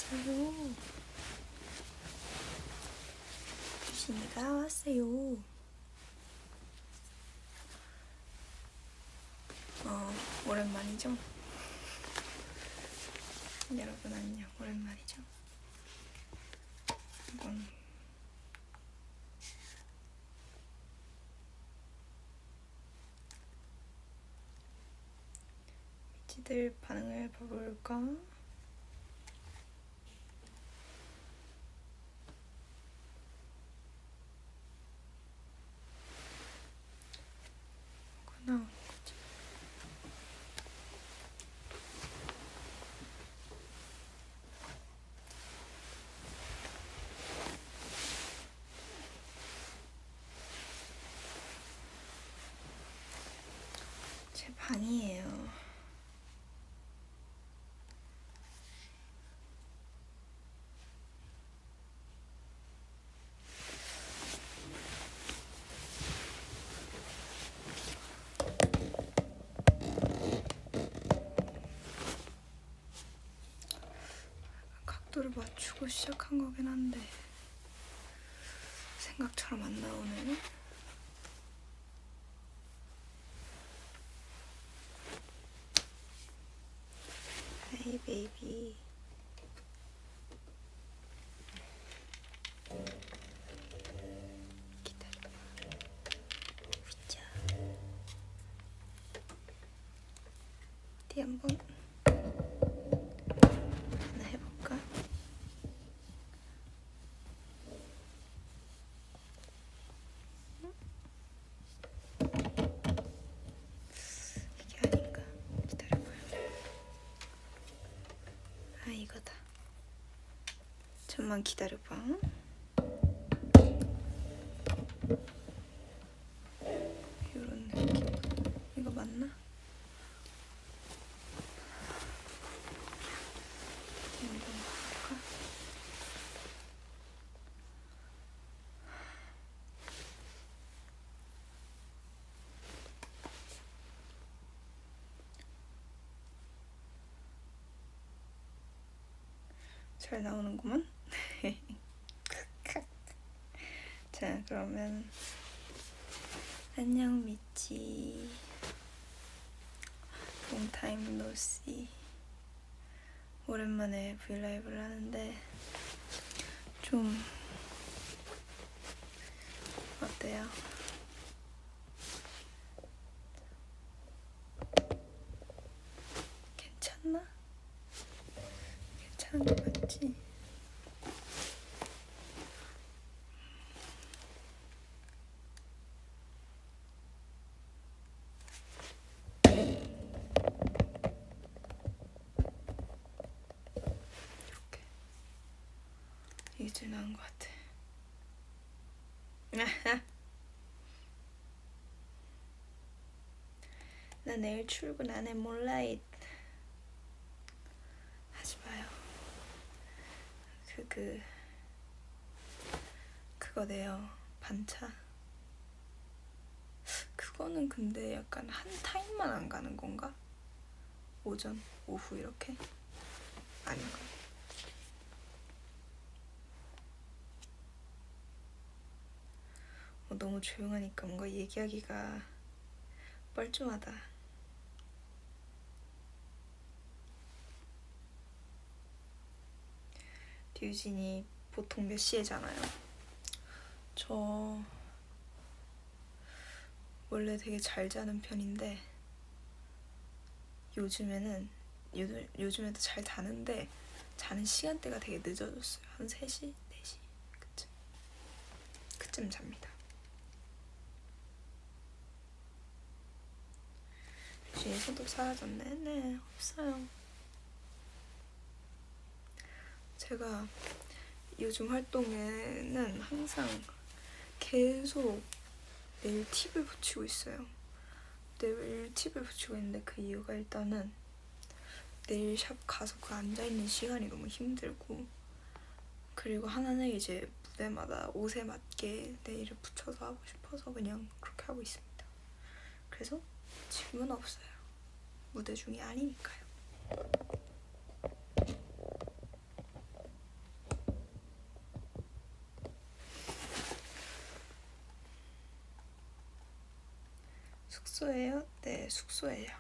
왔어요. 귀신이가 왔어요. 오랜만이죠? 여러분 안녕. 오랜만이죠? 이건 미치들 반응을 봐볼까? 나오는 거지. 제 방이에요. 각도를 맞추고 시작한 거긴 한데 생각처럼 안 나오네. Hey baby. 기다려. 위자. 어디 한번 하나 해볼까? 이게 아닌가? 기다려봐요. 아 이거다. 잠만 기다려봐. 이런 느낌. 이거 맞나? 한번 볼까? 잘 나오는구만. 자, 그러면 안녕 미치. Long time no see. 오랜만에 브이라이브를 하는데 좀 어때요? 괜찮나? 괜찮은 거 맞지? 이렇게 이게 제일 나은 것 같아. 나 내일 출근 안 해. 몰라잇. 하지 마요. 그거네요. 반차. 그거는 근데 약간 한 타임만 안 가는 건가? 오전, 오후 이렇게? 아닌가? 너무 조용하니까 뭔가 얘기하기가 뻘쭘하다. 류진이 보통 몇 시에 자나요? 저 원래 되게 잘 자는 편인데 요즘에도 잘 자는데 자는 시간대가 되게 늦어졌어요. 한 3시, 4시 그쯤 잡니다. 류진이 소독 사라졌네? 네, 없어요. 제가 요즘 활동에는 항상 계속 네일 팁을 붙이고 있어요. 네일 팁을 붙이고 있는데 그 이유가 일단은 네일샵 가서 그 앉아있는 시간이 너무 힘들고, 그리고 하나는 이제 무대마다 옷에 맞게 네일을 붙여서 하고 싶어서 그냥 그렇게 하고 있습니다. 그래서 지금은 없어요. 무대 중이 아니니까요. 숙소예요? 네, 숙소예요.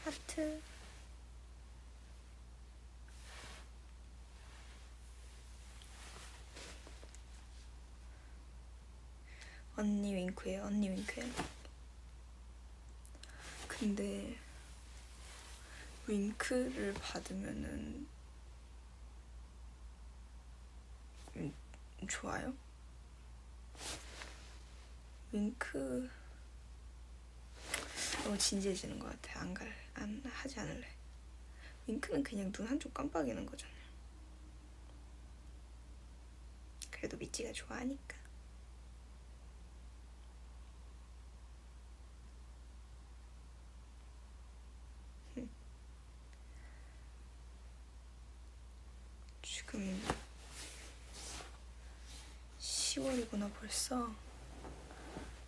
하트. 언니 윙크예요. 언니 윙크예요. 근데 윙크를 받으면은 좋아요? 윙크 너무 진지해지는 것 같아. 안 하지 않을래. 윙크는 그냥 눈 한쪽 깜빡이는 거잖아요. 그래도 미찌가 좋아하니까. 지금 10월이구나 벌써.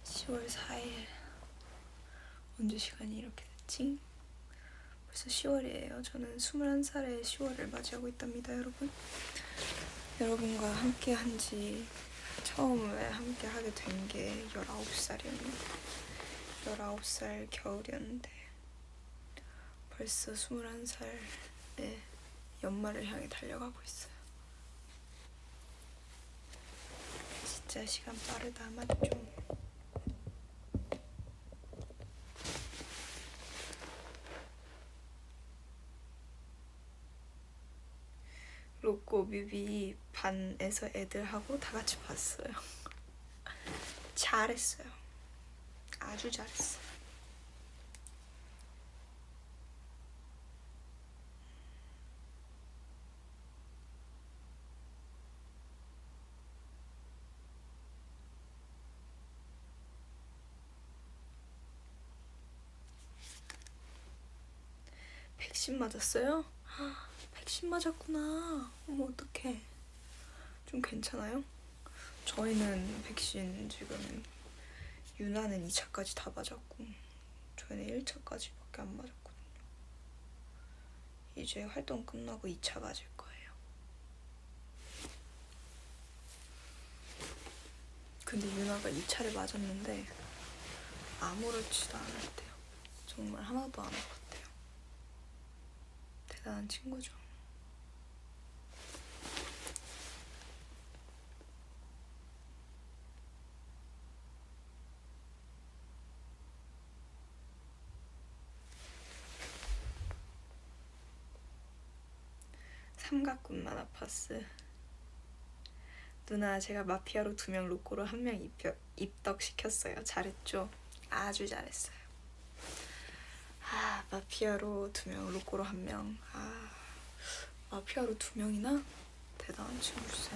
10월 4일. 언제 시간이 이렇게 됐지? 벌써 10월이에요. 저는 21살의 10월을 맞이하고 있답니다, 여러분. 여러분과 함께 한지 처음에 함께 하게 된 게 19살이었는데 19살 겨울이었는데 벌써 21살의 연말을 향해 달려가고 있어요. 진짜 시간 빠르다, 맞죠? 로꼬 뮤비 반에서 애들하고 다 같이 봤어요. 잘했어요. 아주 잘했어요. 백신 맞았어요? 백신 맞았구나. 어머, 어떡해. 좀 괜찮아요? 저희는 백신 지금 유나는 2차까지 다 맞았고 저희는 1차까지밖에 안 맞았거든요. 이제 활동 끝나고 2차 맞을 거예요. 근데 유나가 2차를 맞았는데 아무렇지도 않았대요. 정말 하나도 안 아팠대요. 대단한 친구죠. 삼각군만 아팠어. 누나, 제가 마피아로 2명, 로꼬로 1명 입덕시켰어요. 잘했죠? 아주 잘했어요. 마피아로 2명, 로꼬로 1명. 마피아로 2명이나? 대단한 친구세.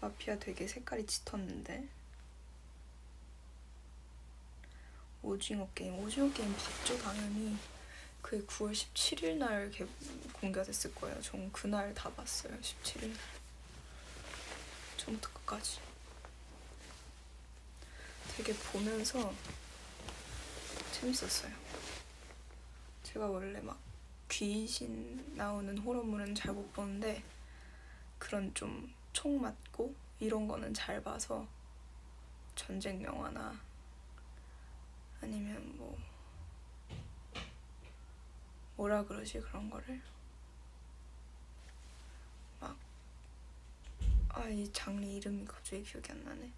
마피아 되게 색깔이 짙었는데. 오징어 게임 봤죠, 당연히. 그게 9월 17일 날 공개가 됐을 거예요. 전 그날 다 봤어요. 17일 날. 처음부터 끝까지. 되게 보면서 재밌었어요. 제가 원래 막 귀신 나오는 호러물은 잘 못 보는데 그런 좀 총 맞고 이런 거는 잘 봐서 전쟁 영화나 아니면 뭐라 그러지, 그런 거를 막 이 장르 이름이 갑자기 기억이 안 나네.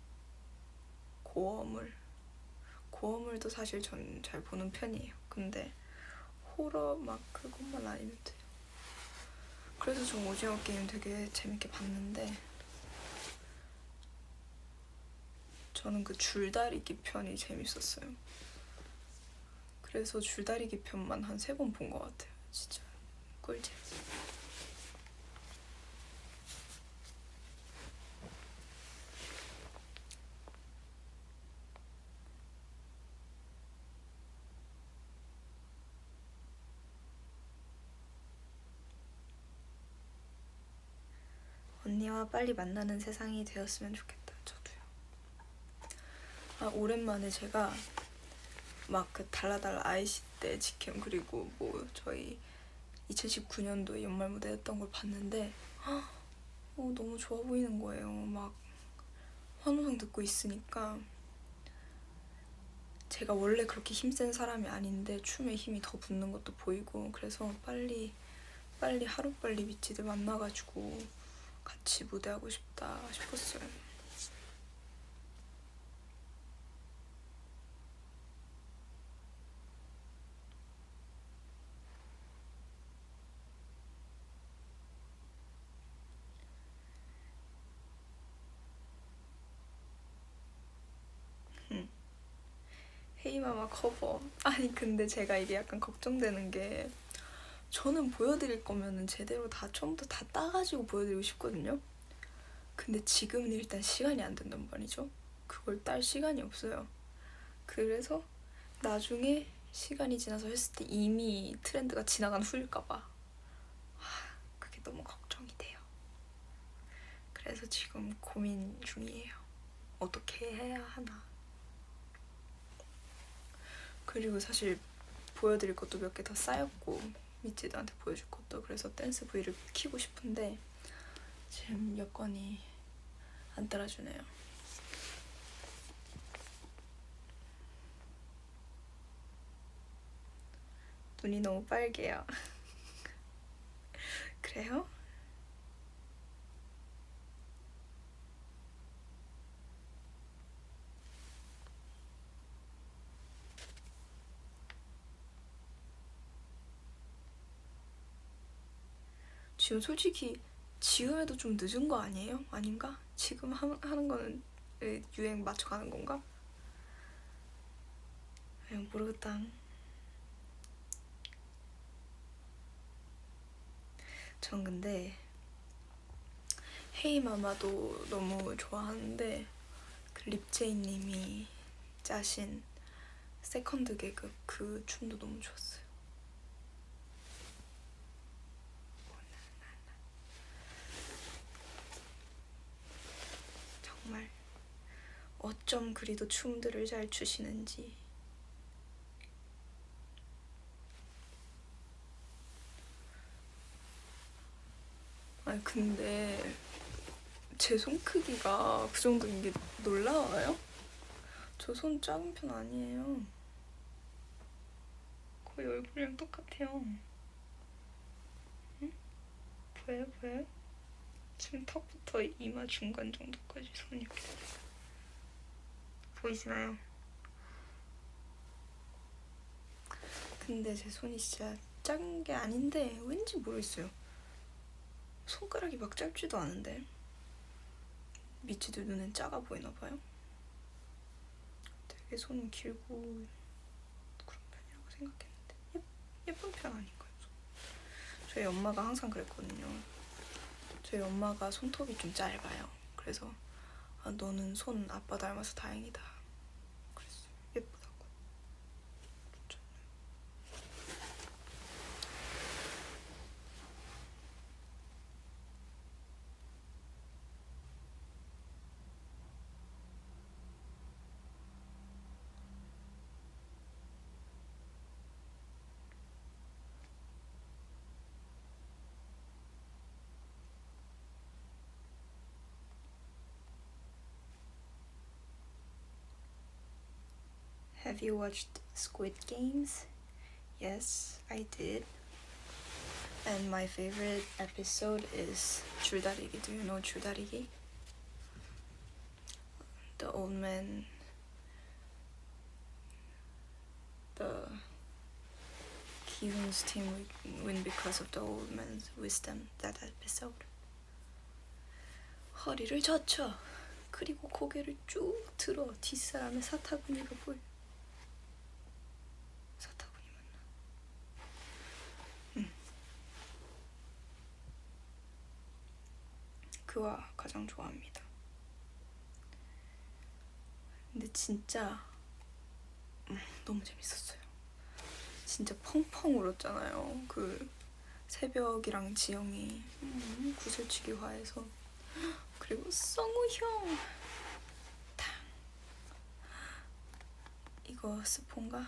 고어물도 사실 전 잘 보는 편이에요. 근데 호러 막 그것만 아니면 돼요. 그래서 전 오징어 게임 되게 재밌게 봤는데 저는 그 줄다리기 편이 재밌었어요. 그래서 줄다리기 편만 한 3번 본 것 같아요. 진짜 꿀잼. 언니와 빨리 만나는 세상이 되었으면 좋겠다. 저도요. 오랜만에 제가 막 그 달라달라 아이씨 때 직캠 그리고 저희 2019년도에 연말 무대했던 걸 봤는데 너무 좋아 보이는 거예요. 막 환호성 듣고 있으니까 제가 원래 그렇게 힘센 사람이 아닌데 춤에 힘이 더 붙는 것도 보이고, 그래서 빨리 하루빨리 미찌들 만나가지고 같이 무대하고 싶다 싶었어요. 헤이마마 커버. 아니 근데 제가 이게 약간 걱정되는 게, 저는 보여드릴 거면은 제대로 다 처음부터 다 따가지고 보여드리고 싶거든요. 근데 지금은 일단 시간이 안 된단 말이죠. 그걸 딸 시간이 없어요. 그래서 나중에 시간이 지나서 했을 때 이미 트렌드가 지나간 후일까봐 그게 너무 걱정이 돼요. 그래서 지금 고민 중이에요. 어떻게 해야 하나. 그리고 사실 보여드릴 것도 몇 개 더 쌓였고, 미찌들한테 보여줄 것도. 그래서 댄스 V를 키고 싶은데 지금 여건이 안 따라주네요. 눈이 너무 빨개요. 그래요? 지금 솔직히 지금에도 좀 늦은 거 아니에요? 아닌가? 지금 하는 거는 유행 맞춰가는 건가? 그냥 모르겠다. 전 근데 헤이마마도 너무 좋아하는데 그 립제이님이 짜신 세컨드 계급 그 춤도 너무 좋았어요. 정말 어쩜 그리도 춤들을 잘 추시는지. 아니 근데 제 손 크기가 그 정도인 게 놀라워요? 저 손 작은 편 아니에요. 거의 얼굴이랑 똑같아요. 응? 보여요? 지금 턱부터 이마 중간 정도까지 손이 이렇게 보이시나요? 근데 제 손이 진짜 작은 게 아닌데 왠지 모르겠어요. 손가락이 막 짧지도 않은데 미치들 눈엔 작아 보이나 봐요. 되게 손은 길고 그런 편이라고 생각했는데 예쁜 편 아닌가요? 저희 엄마가 항상 그랬거든요. 저희 엄마가 손톱이 좀 짧아요. 그래서 너는 손 아빠 닮아서 다행이다 그랬어요. 예쁘다고. Have you watched Squid Games? Yes, I did. And my favorite episode is 줄다리기. Do you know 줄다리기? The old man, the Ki-hoon's team win because of the old man's wisdom. That episode. 허리를 젖혀. 그리고 고개를 쭉 들어. 뒷사람의 사타구니가 보여. 사타구니 맞나? 그와 가장 좋아합니다. 근데 진짜 너무 재밌었어요. 진짜 펑펑 울었잖아요. 그 새벽이랑 지영이 구슬치기 화해서. 그리고 성우 형 이거 스폰가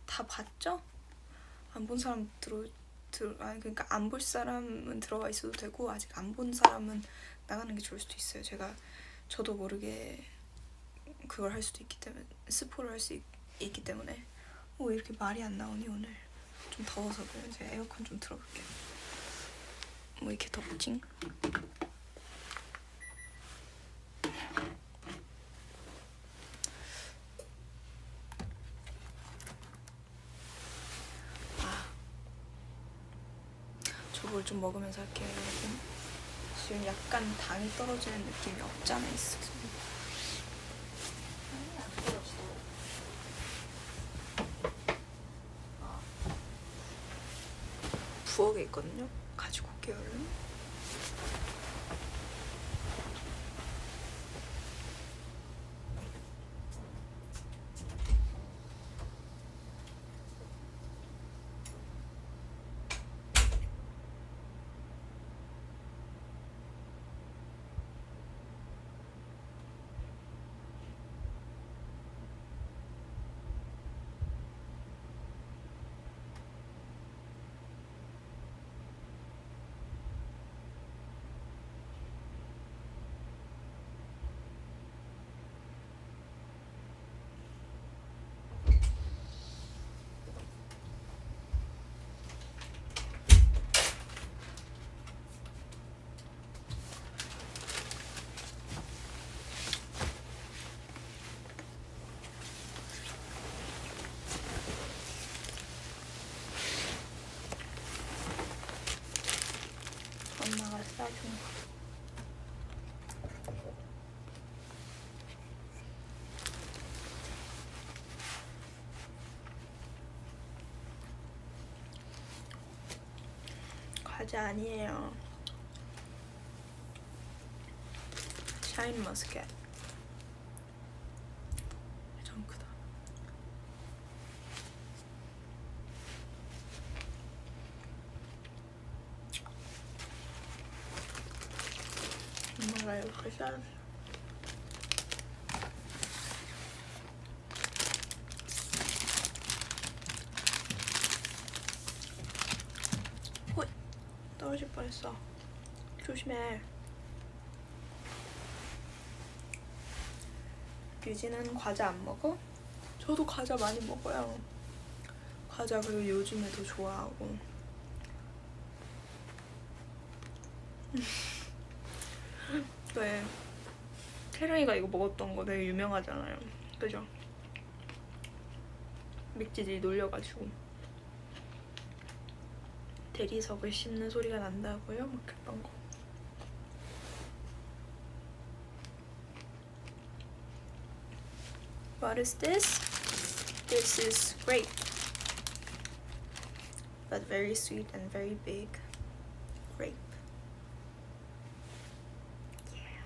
다 봤죠? 안 본 사람 그러니까 안 볼 사람은 들어가 있어도 되고 아직 안 본 사람은 나가는 게 좋을 수도 있어요. 저도 모르게 그걸 할 수도 있기 때문에 스포를 할 수 있기 때문에. 왜 이렇게 말이 안 나오니 오늘? 좀 더워서 그래요. 제가 에어컨 좀 틀어볼게요. 뭐 이렇게 덥지? 저걸 좀 먹으면서 할게요, 여러분. 지금 약간 당이 떨어지는 느낌이 없지 않아 있어서. 부엌에 있거든요. 가지고 올게요, 얼른. 엄마가 싸준 거. 과자 아니에요. 샤인 머스켓. 좀 크다. 엄마가 이렇게 싸줬어. 호이! 떨어질 뻔했어. 조심해. 유진은 과자 안 먹어? 저도 과자 많이 먹어요. 과자 그리고 요즘에 더 좋아하고. 네. 태령이가 이거 먹었던 거 되게 유명하잖아요. 그죠? 맥지들이 놀려가지고 대리석을 씹는 소리가 난다고요? 막 그랬던 거. What is this? This is grape, but very sweet and very big grape. Yeah.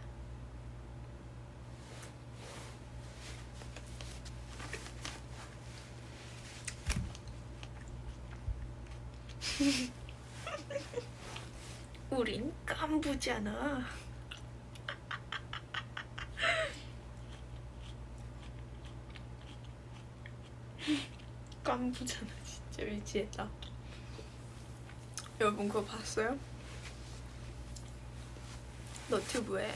우린 깐부잖아. 깐부잖아. 진짜 미치겠다. 여러분 그거 봤어요? 너튜브에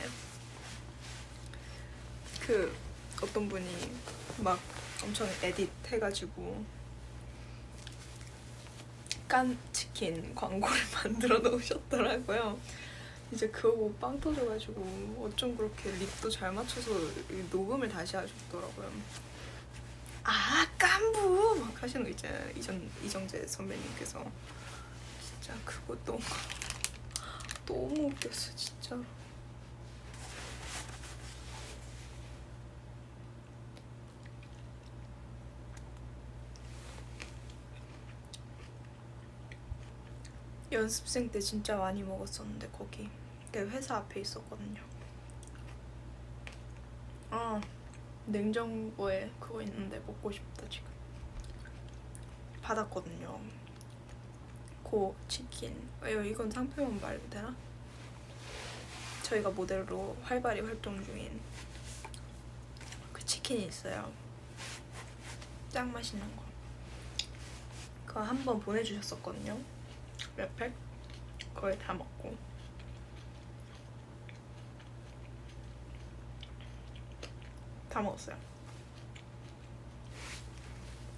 그 어떤 분이 막 엄청 에딧 해가지고 깐 치킨 광고를 만들어 놓으셨더라고요. 이제 그거 보고 빵 터져가지고 어쩜 그렇게 립도 잘 맞춰서 녹음을 다시 하셨더라고요. 아 깐부 막 하시는 거 있잖아요. 이정재 선배님께서. 진짜 그거 너무 웃겼어 진짜. 연습생 때 진짜 많이 먹었었는데 거기 내 회사 앞에 있었거든요. 아 냉장고에 그거 있는데 먹고 싶다 지금. 받았거든요. 고 치킨. 이건 상표만 말해도 되나? 저희가 모델로 활발히 활동 중인 그 치킨이 있어요. 짱 맛있는 거. 그거 한 번 보내주셨었거든요. 몇 팩? 거의 다 먹고 다 먹었어요.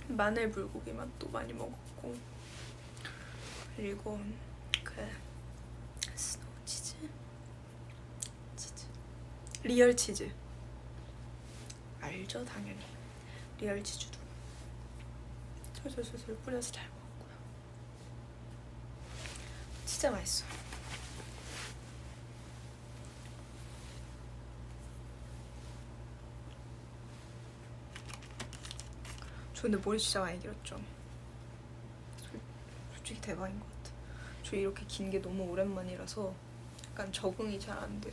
마늘 불고기 맛도 많이 먹었고, 그리고 그 스노우 치즈 리얼 치즈 알죠? 당연히 리얼 치즈도 솔솔솔솔 뿌려서 잘 먹었고요. 진짜 맛있어. 저 근데 머리 진짜 많이 길었죠? 솔직히 대박인 것 같아. 저 이렇게 긴 게 너무 오랜만이라서 약간 적응이 잘 안 돼요.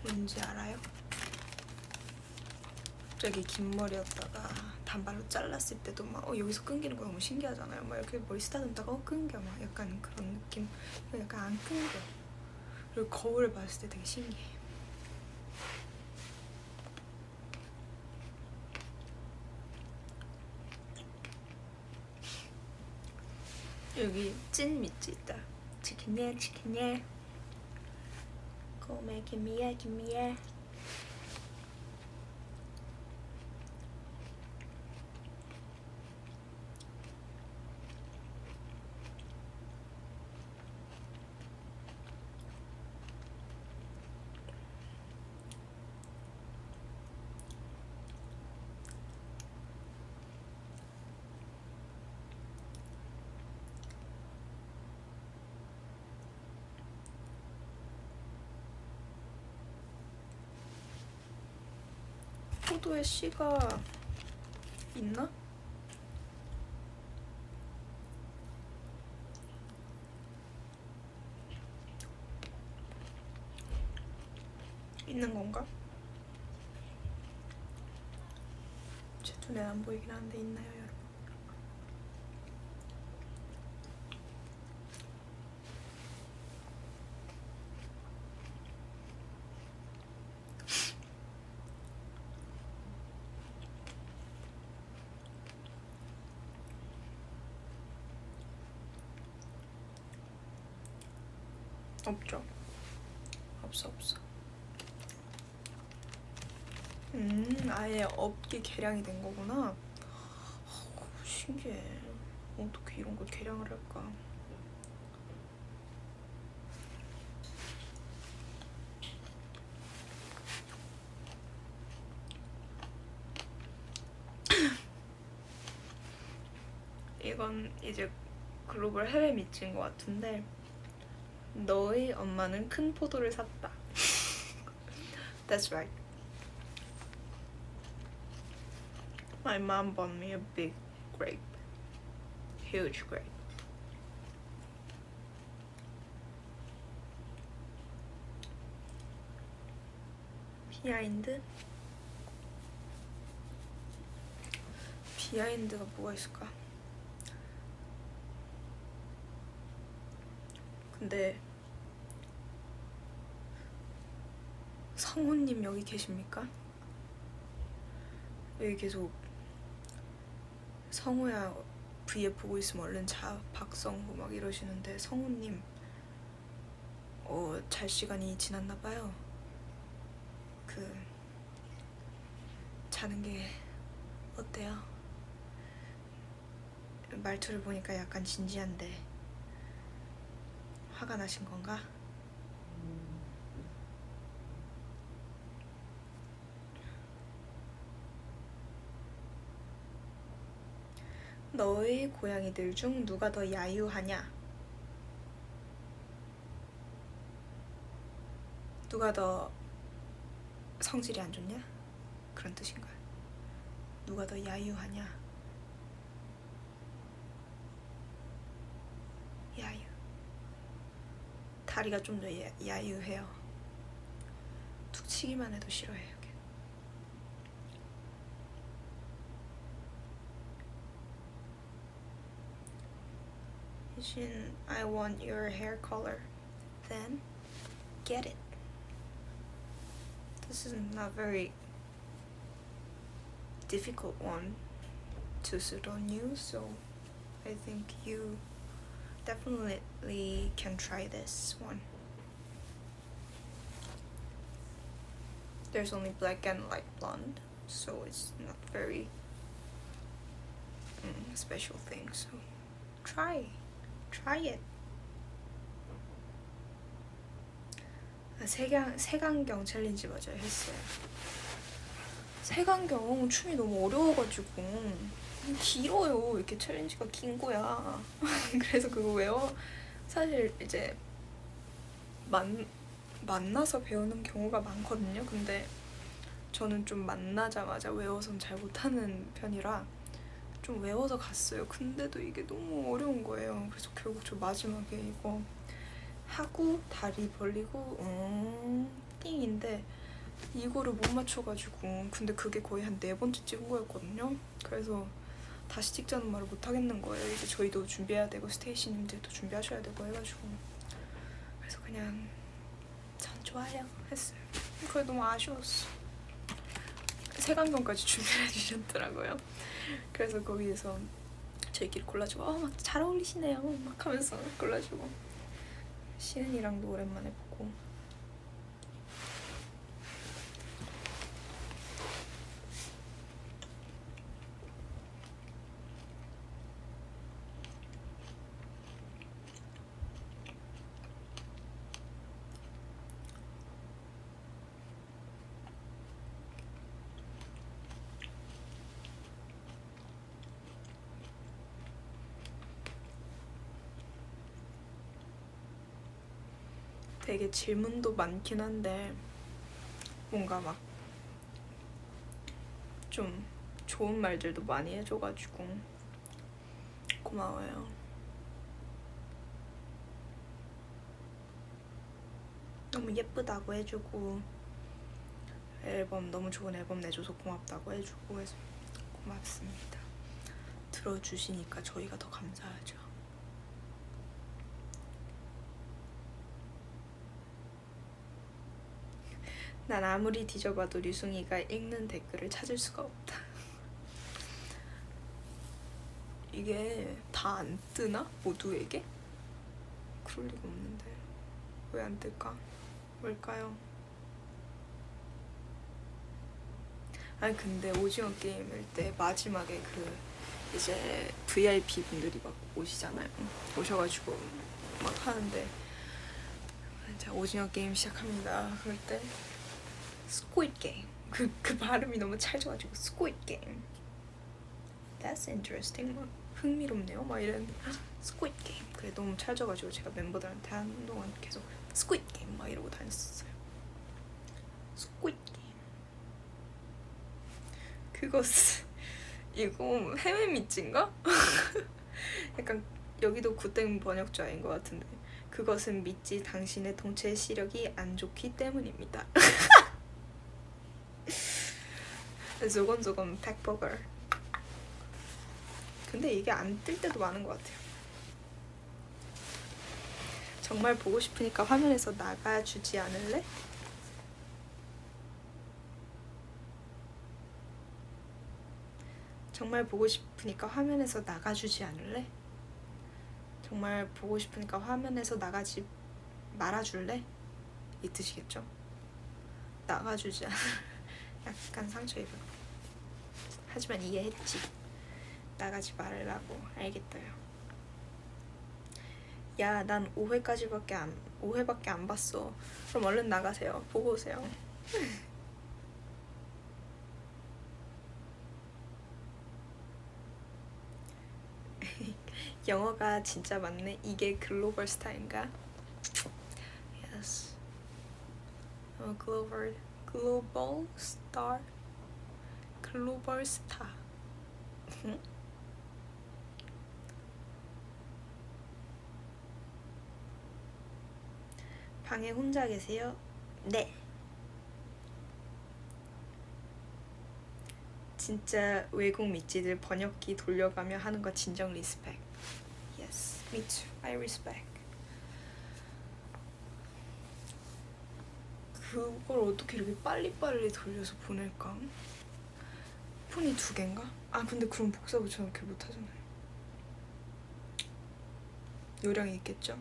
왠지 알아요? 갑자기 긴 머리였다가 단발로 잘랐을 때도 막 여기서 끊기는 거 너무 신기하잖아요. 막 이렇게 머리 쓰다듬다가 끊겨, 막 약간 그런 느낌. 약간 안 끊겨. 그리고 거울을 봤을 때 되게 신기해. 여기 찐 밑지 있다. 치킨이야 치킨이야. 꼬매 김이야 김이야. 포도에 씨가 있나? 있는 건가? 제 눈엔 안 보이긴 하는데 있나요, 여러분? 없죠. 없어. 아예 업기 개량이 된 거구나. 신기해. 어떻게 이런 걸 개량을 할까? 이건 이제 글로벌 해외 밑지인 것 같은데, 너의 엄마는 큰 포도를 샀다. That's right. My mom bought me a big grape. Huge grape. 비하인드가 뭐가 있을까? 근데 성우님 여기 계십니까? 여기 계속 성우야 V앱 보고 있으면 얼른 자, 박성우 막 이러시는데, 성우님 잘 시간이 지났나봐요. 자는 게 어때요? 말투를 보니까 약간 진지한데 화가 나신 건가? 너의 고양이들 중 누가 더 야유하냐? 누가 더 성질이 안 좋냐? 그런 뜻인가요? 누가 더 야유하냐? 야유. 다리가 좀 더 야유해요. 툭 치기만 해도 싫어해요. Jin, I want your hair color. Then get it. This is not very difficult one to suit on you, so I think you definitely can try this one. There's only black and light blonde, so it's not very special thing. So try it. 색안경 챌린지 맞아요. 했어요. 색안경 춤이 너무 어려워가지고 길어요. 이렇게 챌린지가 긴 거야. 그래서 그거 외워. 사실 이제 만나서 배우는 경우가 많거든요. 근데 저는 좀 만나자마자 외워선 잘 못하는 편이라 좀 외워서 갔어요. 근데도 이게 너무 어려운 거예요. 그래서 결국 저 마지막에 이거 하고 다리 벌리고 띵인데 이거를 못 맞춰가지고, 근데 그게 거의 한 4번째 찍은 거였거든요. 그래서 다시 찍자는 말을 못 하겠는 거예요. 이제 저희도 준비해야 되고 스테이시님들도 준비하셔야 되고 해가지고, 그래서 그냥 전 좋아요 했어요. 그게 너무 아쉬웠어. 색안경까지 준비해 주셨더라고요. 그래서 거기에서 저희끼리 골라주고 막 잘 어울리시네요 막 하면서 골라주고, 시은이랑도 오랜만에 보고. 되게 질문도 많긴 한데 뭔가 막 좀 좋은 말들도 많이 해줘가지고 고마워요. 너무 예쁘다고 해주고 앨범 너무 좋은 앨범 내줘서 고맙다고 해주고 해서 고맙습니다. 들어주시니까 저희가 더 감사하죠. 난 아무리 뒤져봐도 류승이가 읽는 댓글을 찾을 수가 없다. 이게 다 안 뜨나? 모두에게? 그럴 리가 없는데 왜 안 뜰까? 뭘까요? 아니 근데 오징어 게임일 때 마지막에 그 이제 VIP 분들이 막 오시잖아요. 오셔가지고 막 하는데 자 오징어 게임 시작합니다. 그럴 때 Squid Game. 그 발음이 너무 찰져가지고 Squid Game. That's interesting. 막 흥미롭네요. 막 이랬는데 Squid Game. 그게 너무 찰져가지고 제가 멤버들한테 한동안 계속 Squid Game 막 이러고 다녔었어요. Squid Game. 그것은 이거 해외 밑지인가? 약간 여기도 구땡 번역자인 것 같은데 그것은 믿지 당신의 통제 시력이 안 좋기 때문입니다. 조곤조곤 팩버거. 근데 이게 안 뜰 때도 많은 것 같아요. 정말 보고 싶으니까 화면에서 나가주지 않을래? 정말 보고 싶으니까 화면에서 나가주지 않을래? 정말 보고 싶으니까 화면에서 나가지 말아줄래? 이 뜻이겠죠? 나가주지 않을래? 약간 상처 입은. 하지만 이해했지. 나가지 말라고. 알겠다요. 야, 난 5회밖에 안 봤어. 그럼 얼른 나가세요. 보고 오세요. 영어가 진짜 많네. 이게 글로벌 스타인가? Yes. 글로벌 스타. 글로벌 스타. 방에 혼자 계세요? 네. 진짜 외국 밑지들 번역기 돌려가며 하는 거 진정 리스펙. Yes, me too. I respect. 그걸 어떻게 이렇게 빨리빨리 돌려서 보낼까? 폰이 2개인가? 아 근데 그럼 복사 붙여넣기 못하잖아요. 요령이 있겠죠.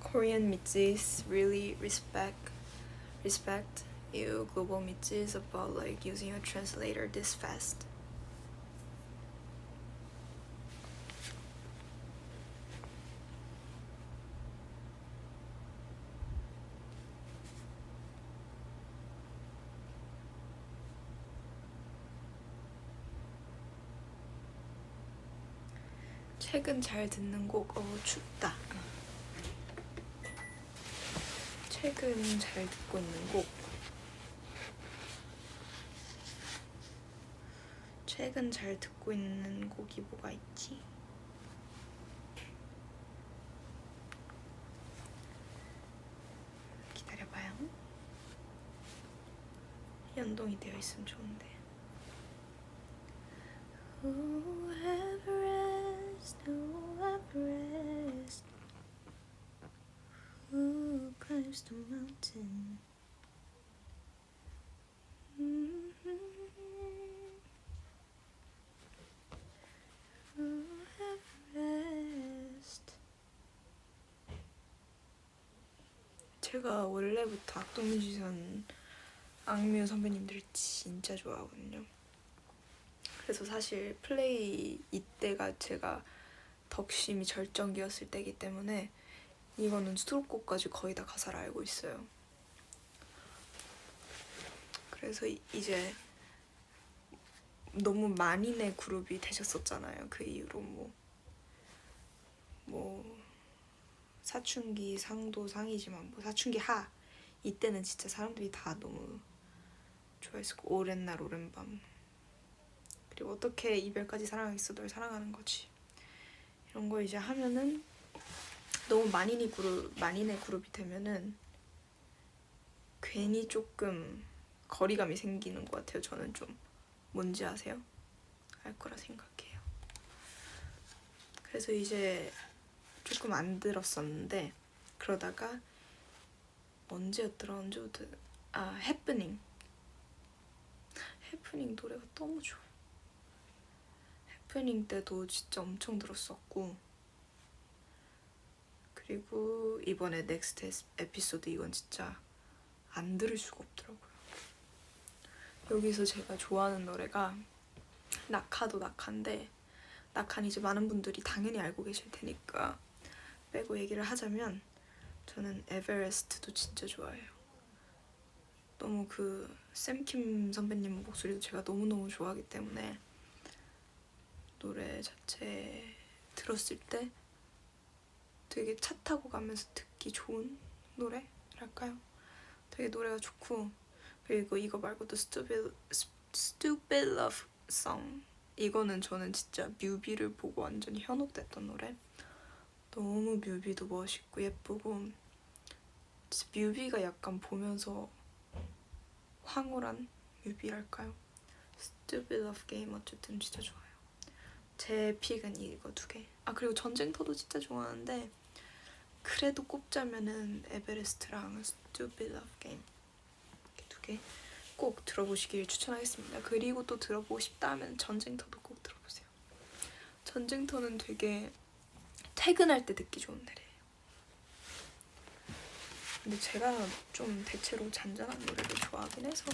Korean midges really respect you global midges about like using a translator this fast. 최근 잘 듣는 곡, 춥다. 최근 잘 듣고 있는 곡. 최근 잘 듣고 있는 곡이 뭐가 있지? 기다려봐요. 연동이 되어 있으면 좋은데. Oh, Everest, oh, Everest. Who climbs the mountain? Oh, Everest. 제가 원래부터 악동뮤지션 악뮤 선배님들 진짜 좋아하거든요. 그래서 사실 플레이 이때가 제가 덕심이 절정기였을 때이기 때문에 이거는 수록곡까지 거의 다 가사를 알고 있어요. 그래서 이제 너무 만인의 그룹이 되셨었잖아요. 그 이후로 뭐 사춘기 상도 상이지만 뭐 사춘기 하 이때는 진짜 사람들이 다 너무 좋아했었고 오랜 날 오랜 밤 그리고 어떻게 이별까지 사랑하겠어 널 사랑하는 거지 이런 거 이제 하면은 너무 만인의 그룹이 되면은 괜히 조금 거리감이 생기는 것 같아요. 저는 좀 뭔지 아세요? 알 거라 생각해요. 그래서 이제 조금 안 들었었는데 그러다가 언제부터 해프닝 노래가 너무 좋아. 해프닝 때도 진짜 엄청 들었었고 그리고 이번에 넥스트 에피소드 이건 진짜 안 들을 수가 없더라고요. 여기서 제가 좋아하는 노래가 낙하도 낙하인데 낙하는 이제 많은 분들이 당연히 알고 계실 테니까 빼고 얘기를 하자면 저는 에베레스트도 진짜 좋아해요. 너무 그 샘킴 선배님 목소리도 제가 너무너무 좋아하기 때문에 노래 자체 들었을 때 되게 차 타고 가면서 듣기 좋은 노래랄까요? 되게 노래가 좋고 그리고 이거 말고도 Stupid Love Song 이거는 저는 진짜 뮤비를 보고 완전히 현혹됐던 노래. 너무 뮤비도 멋있고 예쁘고 진짜 뮤비가 약간 보면서 황홀한 뮤비랄까요? Stupid Love Game 어쨌든 진짜 좋아요. 제 픽은 이거 2개. 그리고 전쟁터도 진짜 좋아하는데 그래도 꼽자면은 에베레스트랑 Stupid Love Game 이렇게 2개 꼭 들어보시길 추천하겠습니다. 그리고 또 들어보고 싶다 하면 전쟁터도 꼭 들어보세요. 전쟁터는 되게 퇴근할 때 듣기 좋은 노래예요. 근데 제가 좀 대체로 잔잔한 노래를 좋아하긴 해서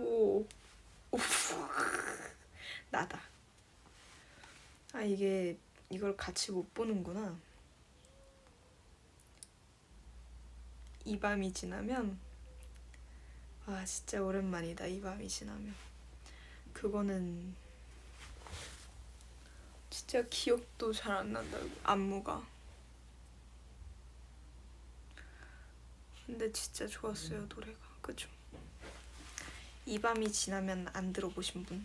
오, 오, 나다. 아, 이걸 같이 못 보는구나. 이 밤이 지나면, 아 진짜 오랜만이다. 이 밤이 지나면. 그거는 진짜 기억도 잘 안 난다. 안무가. 근데 진짜 좋았어요, 노래가. 그죠? 이 밤이 지나면 안 들어보신 분,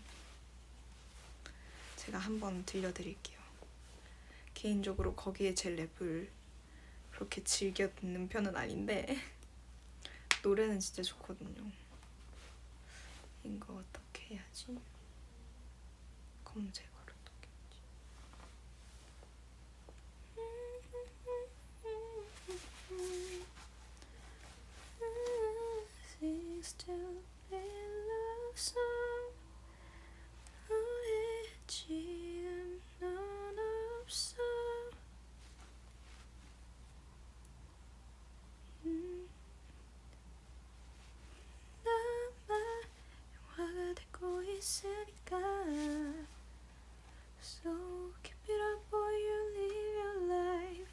제가 한번 들려드릴게요. 개인적으로 거기에 제 랩을 그렇게 즐겨 듣는 편은 아닌데 노래는 진짜 좋거든요. 이거 어떻게 해야지? 검색어를 어떻게 하지? 지금 넌 없어. 나만 영화가 되고 있으니까. So keep it up boy, you live your life.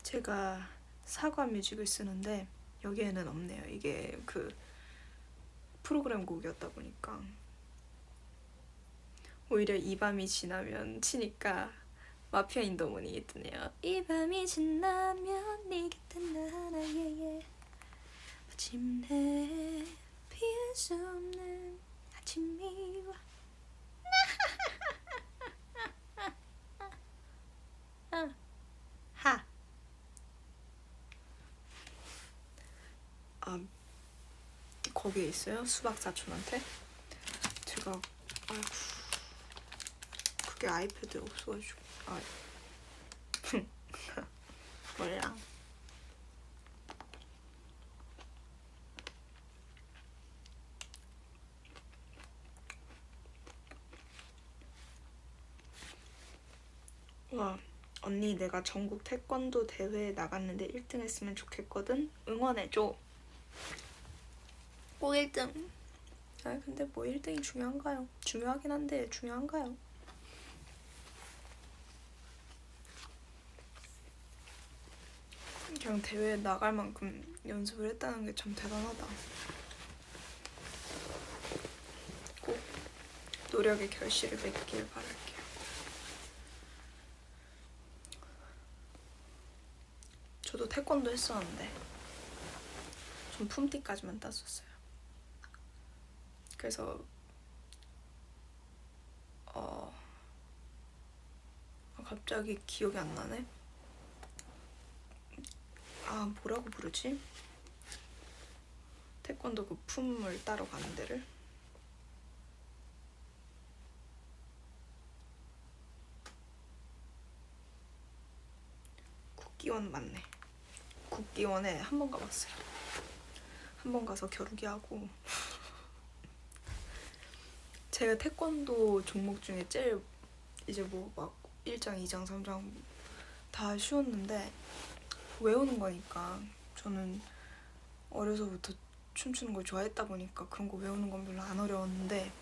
제가 사과 뮤직을 쓰는데 여기에는 없네요. 이게 그 프로그램 곡이었다 보니까. 오히려 이 밤이 지나면 치니까 마피아 인더문이 뜨네요. 이 밤이 지나면 네 곁에 나나예예 마침내 피할 수 없는 아침이 와. 하. 아, 거기에 있어요? 수박 사촌한테? 제가 아이고 그게 아이패드에 없어가지고. 아 몰라. 와, 언니 내가 전국 태권도 대회에 나갔는데 1등 했으면 좋겠거든. 응원해줘. 꼭 1등. 아 근데 뭐 1등이 중요한가요? 중요하긴 한데 중요한가요? 그냥 대회에 나갈 만큼 연습을 했다는 게 참 대단하다. 꼭 노력의 결실을 맺길 바랄게요. 저도 태권도 했었는데 전 품띠까지만 땄었어요. 그래서 갑자기 기억이 안 나네. 아 뭐라고 부르지? 태권도 그 품을 따러 가는 데를. 국기원 맞네. 국기원에 한 번 가봤어요. 한 번 가서 겨루기 하고. 제가 태권도 종목 중에 제일 이제 뭐 막 1장, 2장, 3장 다 쉬웠는데 외우는 거니까 저는 어려서부터 춤추는 걸 좋아했다 보니까 그런 거 외우는 건 별로 안 어려웠는데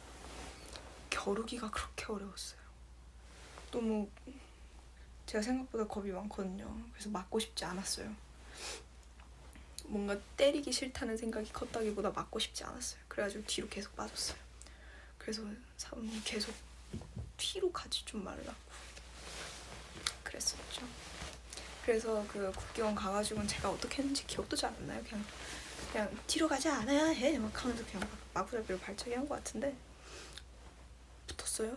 겨루기가 그렇게 어려웠어요. 너무 제가 생각보다 겁이 많거든요. 그래서 맞고 싶지 않았어요. 뭔가 때리기 싫다는 생각이 컸다기보다 맞고 싶지 않았어요. 그래가지고 뒤로 계속 빠졌어요. 그래서 사부님 계속 뒤로 가지 좀 말라고 그랬었죠. 그래서 그 국기원 가가지고는 제가 어떻게 했는지 기억도 잘 안 나요. 그냥 뒤로 가지 않아야 해 막 하면서 그냥 마구잡이로 발차기 한 것 같은데 붙었어요.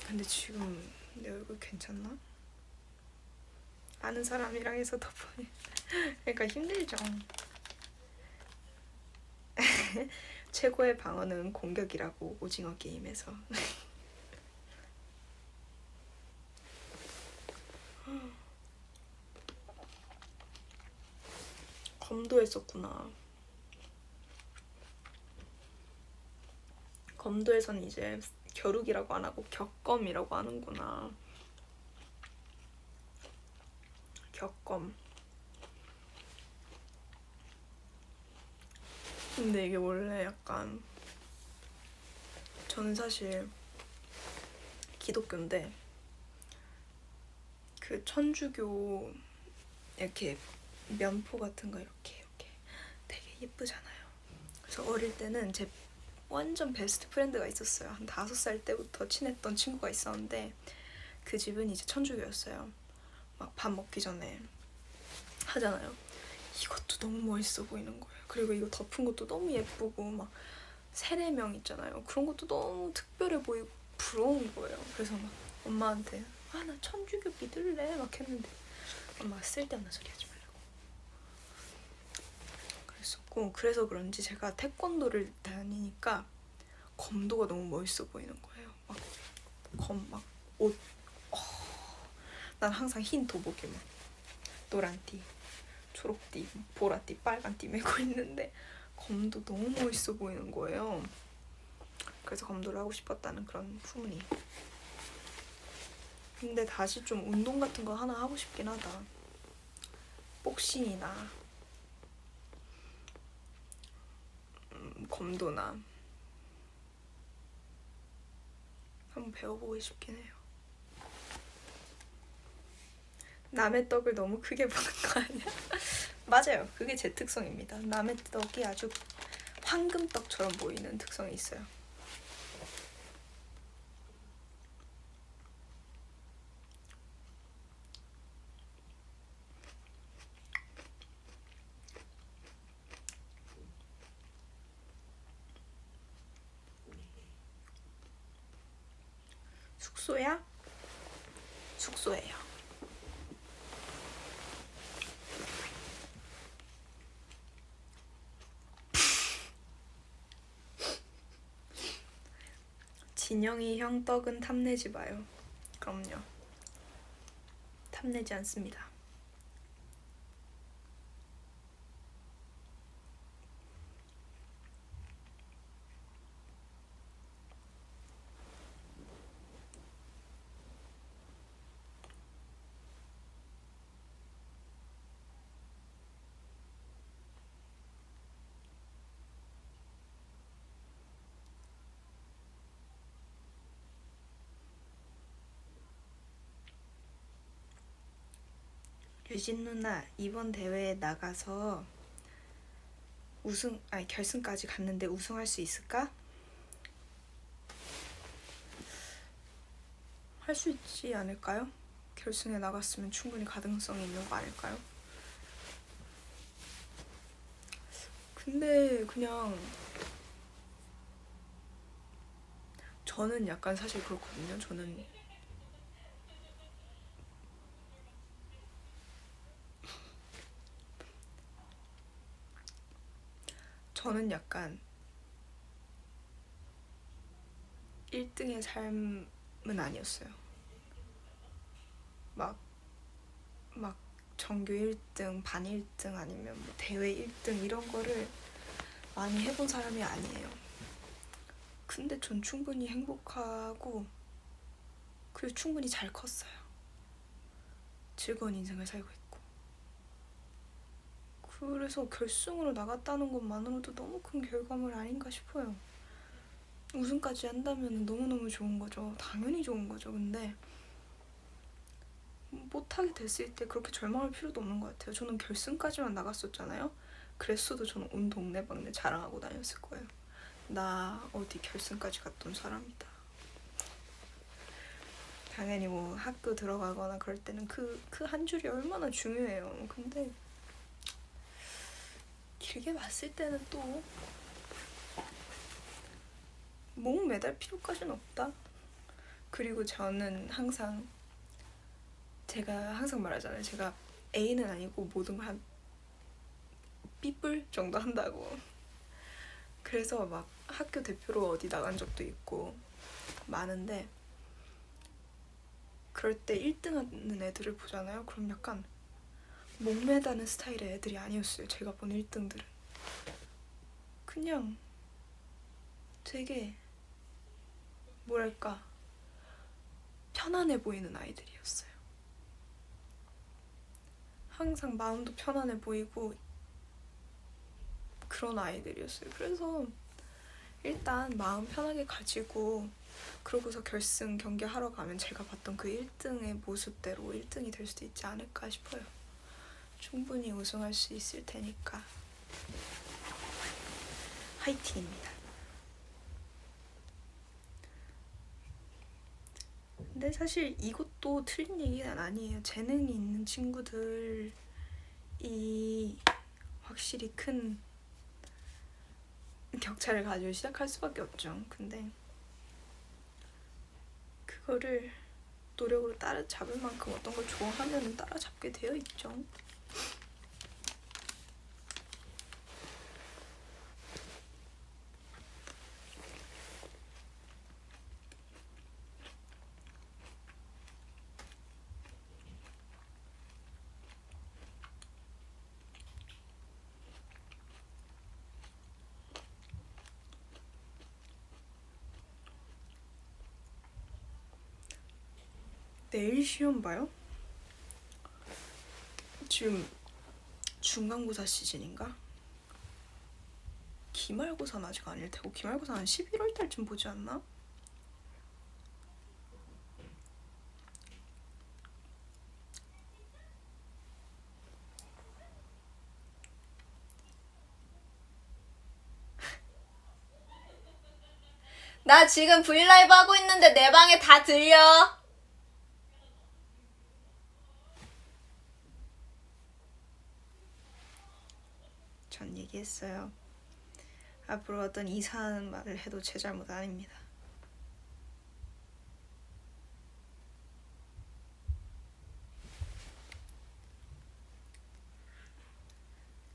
근데 지금 내 얼굴 괜찮나? 아는 사람이랑 해서 덕분에 그러니까 힘들죠. 최고의 방어는 공격이라고 오징어 게임에서. 검도 했었구나. 검도에서는 이제 겨루기라고 안 하고 격검이라고 하는구나. 격검. 근데 이게 원래 약간 저는 사실 기독교인데 그 천주교 이렇게 면포 같은 거 이렇게 되게 예쁘잖아요. 그래서 어릴 때는 제 완전 베스트 프렌드가 있었어요. 한 5살 때부터 친했던 친구가 있었는데 그 집은 이제 천주교였어요. 막 밥 먹기 전에 하잖아요. 이것도 너무 멋있어 보이는 거예요. 그리고 이거 덮은 것도 너무 예쁘고 막 세례명 있잖아요. 그런 것도 너무 특별해 보이고 부러운 거예요. 그래서 막 엄마한테 나 천주교 믿을래 막 했는데 엄마가 쓸데없는 소리 하지 말라고 그랬었고, 그래서 그런지 제가 태권도를 다니니까 검도가 너무 멋있어 보이는 거예요. 막 옷, 난 항상 흰 도복에 막 노란띠, 초록띠, 보라띠, 빨간띠 메고 있는데 검도 너무 멋있어 보이는 거예요. 그래서 검도를 하고 싶었다는 그런 후문이. 근데 다시 좀 운동 같은 거 하나 하고 싶긴 하다. 복싱이나 검도나 한번 배워보고 싶긴 해요. 남의 떡을 너무 크게 보는 거 아니야? 맞아요. 그게 제 특성입니다. 남의 떡이 아주 황금떡처럼 보이는 특성이 있어요. 숙소야? 숙소예요. 진영이 형 떡은 탐내지 마요. 그럼요. 탐내지 않습니다. 유진 누나, 이번 대회에 나가서 결승까지 갔는데 우승할 수 있을까? 할 수 있지 않을까요? 결승에 나갔으면 충분히 가능성이 있는 거 아닐까요? 근데 그냥 저는 약간 사실 그렇거든요. 저는 약간 1등의 삶은 아니었어요. 막 전교 1등, 반 1등 아니면 뭐 대회 1등 이런 거를 많이 해본 사람이 아니에요. 근데 전 충분히 행복하고 그리고 충분히 잘 컸어요. 즐거운 인생을 살고 있고. 그래서 결승으로 나갔다는 것만으로도 너무 큰 결과물 아닌가 싶어요. 우승까지 한다면 너무너무 좋은 거죠. 당연히 좋은 거죠. 근데 못하게 됐을 때 그렇게 절망할 필요도 없는 것 같아요. 저는 결승까지만 나갔었잖아요. 그랬어도 저는 온 동네방네 자랑하고 다녔을 거예요. 나 어디 결승까지 갔던 사람이다. 당연히 뭐 학교 들어가거나 그럴 때는 그 한 줄이 얼마나 중요해요. 근데 길게 봤을 때는 또 목 매달 필요까지는 없다. 그리고 저는 항상 제가 항상 말하잖아요. 제가 A는 아니고 모든 걸 한 B뿔 정도 한다고. 그래서 막 학교 대표로 어디 나간 적도 있고 많은데 그럴 때 1등 하는 애들을 보잖아요. 그럼 약간 목매다는 스타일의 애들이 아니었어요. 제가 본 1등들은 그냥 되게 뭐랄까 편안해 보이는 아이들이었어요. 항상 마음도 편안해 보이고 그런 아이들이었어요. 그래서 일단 마음 편하게 가지고 그러고서 결승 경기 하러 가면 제가 봤던 그 1등의 모습대로 1등이 될 수도 있지 않을까 싶어요. 충분히 우승할 수 있을 테니까 화이팅입니다. 근데 사실 이것도 틀린 얘기는 아니에요. 재능이 있는 친구들이 확실히 큰 격차를 가지고 시작할 수밖에 없죠. 근데 그거를 노력으로 따라잡을 만큼 어떤 걸 좋아하면 따라잡게 되어 있죠. 내일 시험 봐요? 지금 중간고사 시즌인가? 기말고사는 아직 아닐 테고 기말고사는 11월 달쯤 보지 않나? 나 지금 브이라이브 하고 있는데 내 방에 다 들려. 전 얘기했어요. 앞으로 어떤 이상한 말을 해도 제 잘못 아닙니다.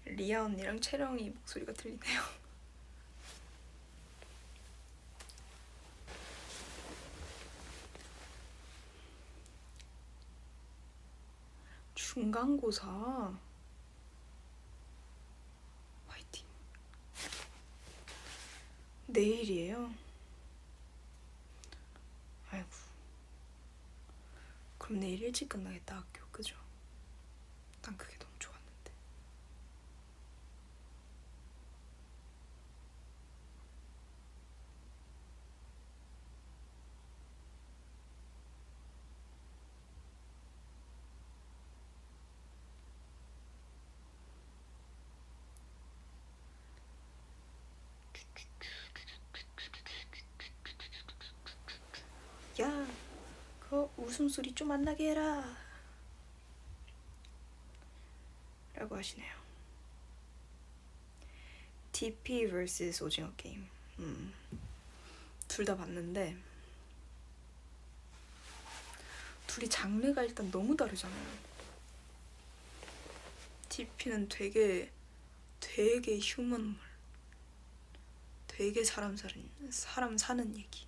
리아 언니랑 채령이 목소리가 들리네요. 중간고사 화이팅. 내일이에요. 아이고. 그럼 내일 일찍 끝나겠다 학교. 그죠? 난 그게 너무 좋았는데. 야, 그 웃음소리 좀 안 나게 해라 라고 하시네요. DP vs 오징어 게임. 둘 다 봤는데 둘이 장르가 일단 너무 다르잖아요. DP는 되게 휴먼물, 되게 사람 사는 얘기,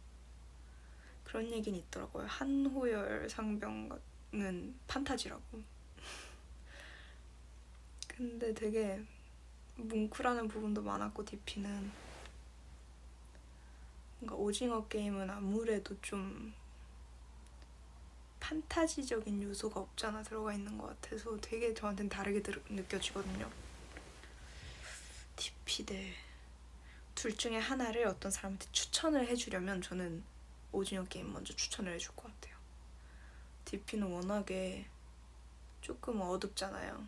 그런 얘기는 있더라고요. 한호열 상병은 판타지라고. 근데 되게 뭉클하는 부분도 많았고 DP는 뭔가 오징어 게임은 아무래도 좀 판타지적인 요소가 없잖아 들어가 있는 것 같아서 되게 저한테는 다르게 느껴지거든요. DP 대 둘 중에 하나를 어떤 사람한테 추천을 해주려면 저는 오징어 게임 먼저 추천을 해줄 것 같아요. DP는 워낙에 조금 어둡잖아요.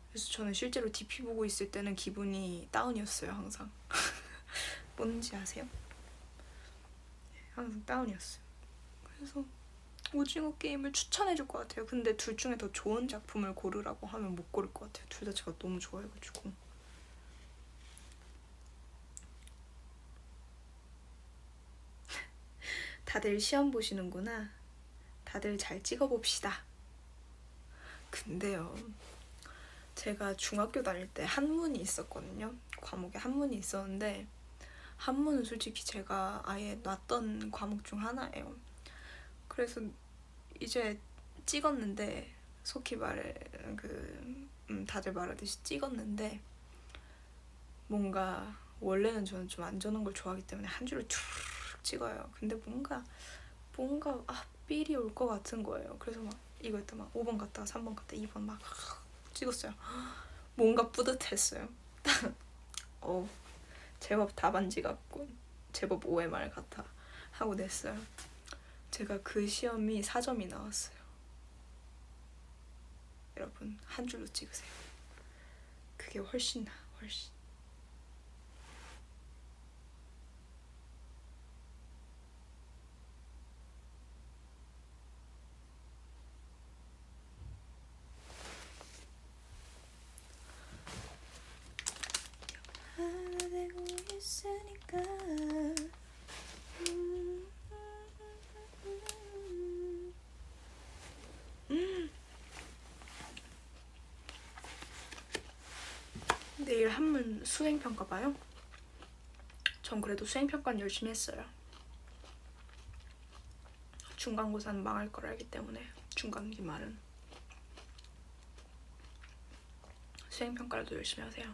그래서 저는 실제로 DP 보고 있을 때는 기분이 다운이었어요. 항상. 뭔지 아세요? 항상 다운이었어요. 그래서 오징어 게임을 추천해줄 것 같아요. 근데 둘 중에 더 좋은 작품을 고르라고 하면 못 고를 것 같아요. 둘 다 제가 너무 좋아해가지고. 다들 시험 보시는구나. 다들 잘 찍어봅시다. 근데요, 제가 중학교 다닐 때 한문이 있었거든요. 과목에 한문이 있었는데 한문은 솔직히 제가 아예 놨던 과목 중 하나예요. 그래서 이제 찍었는데 속히 말해 다들 말하듯이 찍었는데 뭔가 원래는 저는 좀 안전한 걸 좋아하기 때문에 한 줄을 쭉 찍어요. 근데 뭔가 삘이 올 것 같은 거예요. 그래서 막 이거 했다 막 5번 갔다가 3번 갔다 2번 막 찍었어요. 뭔가 뿌듯했어요. 제법 답안지 같고 제법 OMR 같아 하고 냈어요. 제가 그 시험이 4점이 나왔어요. 여러분 한 줄로 찍으세요. 그게 훨씬 나아. 훨씬. 하나 되고 있으니까 내일 한문 수행평가 봐요? 전 그래도 수행평가는 열심히 했어요. 중간고사는 망할 걸 알기 때문에 중간기말은 수행평가라도 열심히 하세요.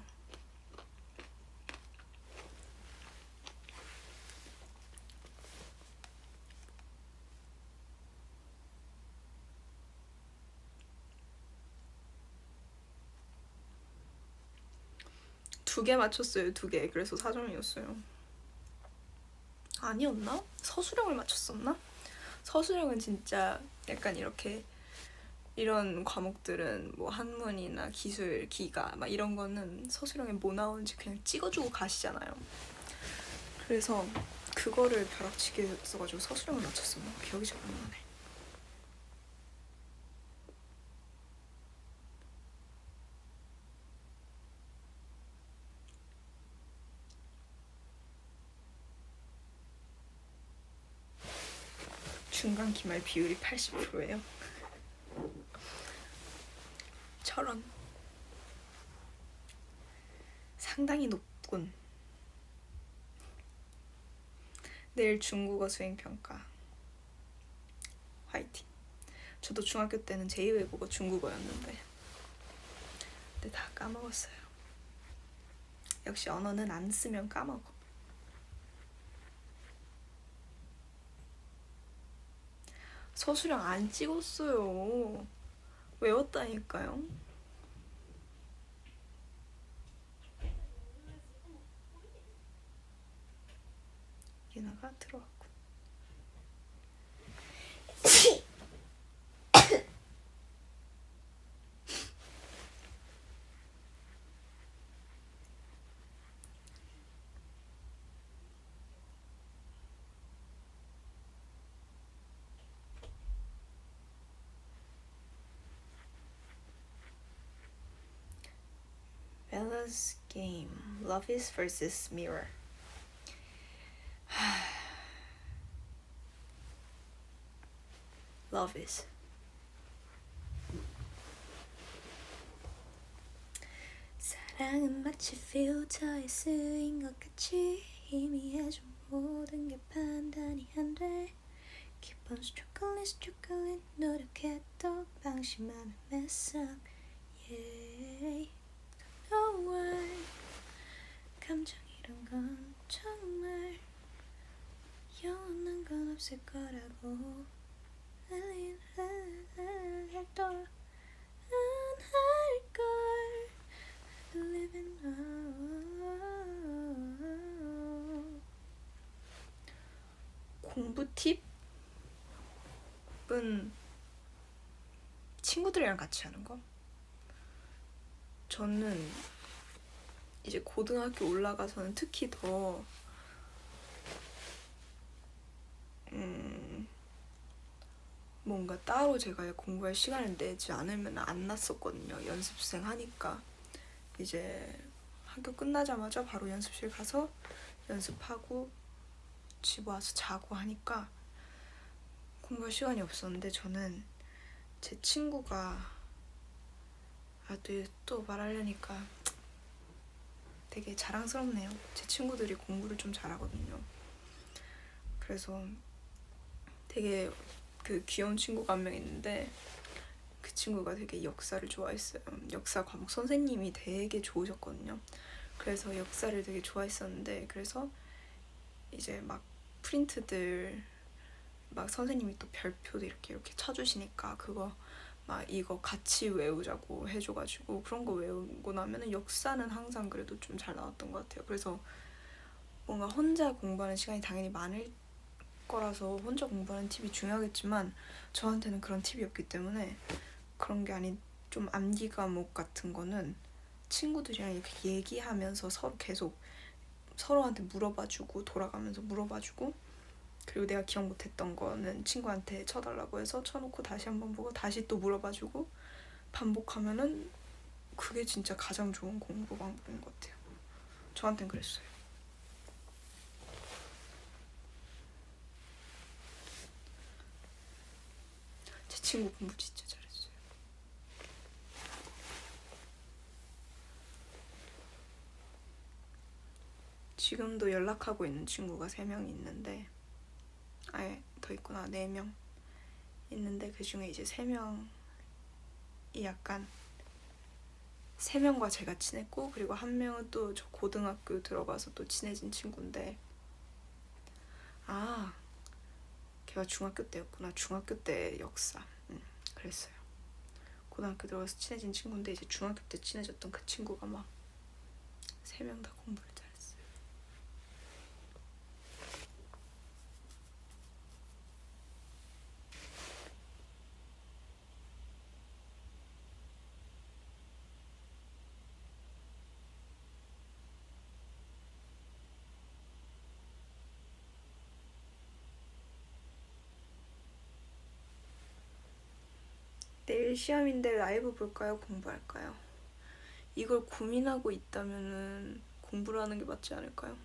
두 개 맞췄어요. 2개. 그래서 4점이었어요. 아니었나? 서술형을 맞췄었나? 서술형은 진짜 약간 이렇게 이런 과목들은 뭐 한문이나 기술, 기가 막 이런 거는 서술형에 뭐 나오는지 그냥 찍어주고 가시잖아요. 그래서 그거를 벼락치기 써가지고 서술형을 맞췄었나? 기억이 잘 안 나네. 중간 기말 비율이 80%예요. 저런. 상당히 높군. 내일 중국어 수행평가. 화이팅. 저도 중학교 때는 제2외국어 중국어였는데 근데 다 까먹었어요. 역시 언어는 안 쓰면 까먹어. 서술형 안 찍었어요. 외웠다니까요. 예나가 들어왔고. Bella's game. Love is versus mirror. Love is. 사랑은 마치 필터에 쓰인 것 같이 희미해져 모든 게 판단이 안 돼. Keep on struggling 노력해도 방심하면 mess up. Yeah. Don't know why. 감정이란 건 정말 영원한 건 없을 거라고. 해도 안 할걸. Living 공부 팁은 친구들이랑 같이 하는 거. 저는 이제 고등학교 올라가서는 특히 더 뭔가 따로 제가 공부할 시간을 내지 않으면 안 났었거든요. 연습생 하니까 이제 학교 끝나자마자 바로 연습실 가서 연습하고 집 와서 자고 하니까 공부할 시간이 없었는데 저는 제 친구가 또 말하려니까 되게 자랑스럽네요. 제 친구들이 공부를 좀 잘하거든요. 그래서 되게 그 귀여운 친구가 한 명 있는데 그 친구가 되게 역사를 좋아했어요. 역사 과목 선생님이 되게 좋으셨거든요. 그래서 역사를 되게 좋아했었는데 그래서 이제 막 프린트들 막 선생님이 또 별표도 이렇게 쳐주시니까 그거 막 이거 같이 외우자고 해줘가지고 그런 거 외우고 나면은 역사는 항상 그래도 좀 잘 나왔던 것 같아요. 그래서 뭔가 혼자 공부하는 시간이 당연히 많을 거라서 혼자 공부하는 팁이 중요하겠지만 저한테는 그런 팁이 없기 때문에 그런 게 아닌 좀 암기 과목 같은 거는 친구들이랑 이렇게 얘기하면서 서로 계속 서로한테 물어봐주고 돌아가면서 물어봐주고 그리고 내가 기억 못했던 거는 친구한테 쳐달라고 해서 쳐놓고 다시 한번 보고 다시 또 물어봐주고 반복하면은 그게 진짜 가장 좋은 공부 방법인 것 같아요. 저한텐 그랬어요. 제 친구 공부 진짜 잘했어요. 지금도 연락하고 있는 친구가 3명 있는데 아예 더 있구나. 4명 있는데 그 중에 이제 3명이 약간 3명과 제가 친했고 그리고 한 명은 또 저 고등학교 들어가서 또 친해진 친구인데 아 걔가 중학교 때였구나. 중학교 때 역사 그랬어요. 고등학교 들어가서 친해진 친구인데 이제 중학교 때 친해졌던 그 친구가 막 3명 다 공부를 잘했어요. 내일 시험인데 라이브 볼까요? 공부할까요? 이걸 고민하고 있다면은 공부를 하는 게 맞지 않을까요?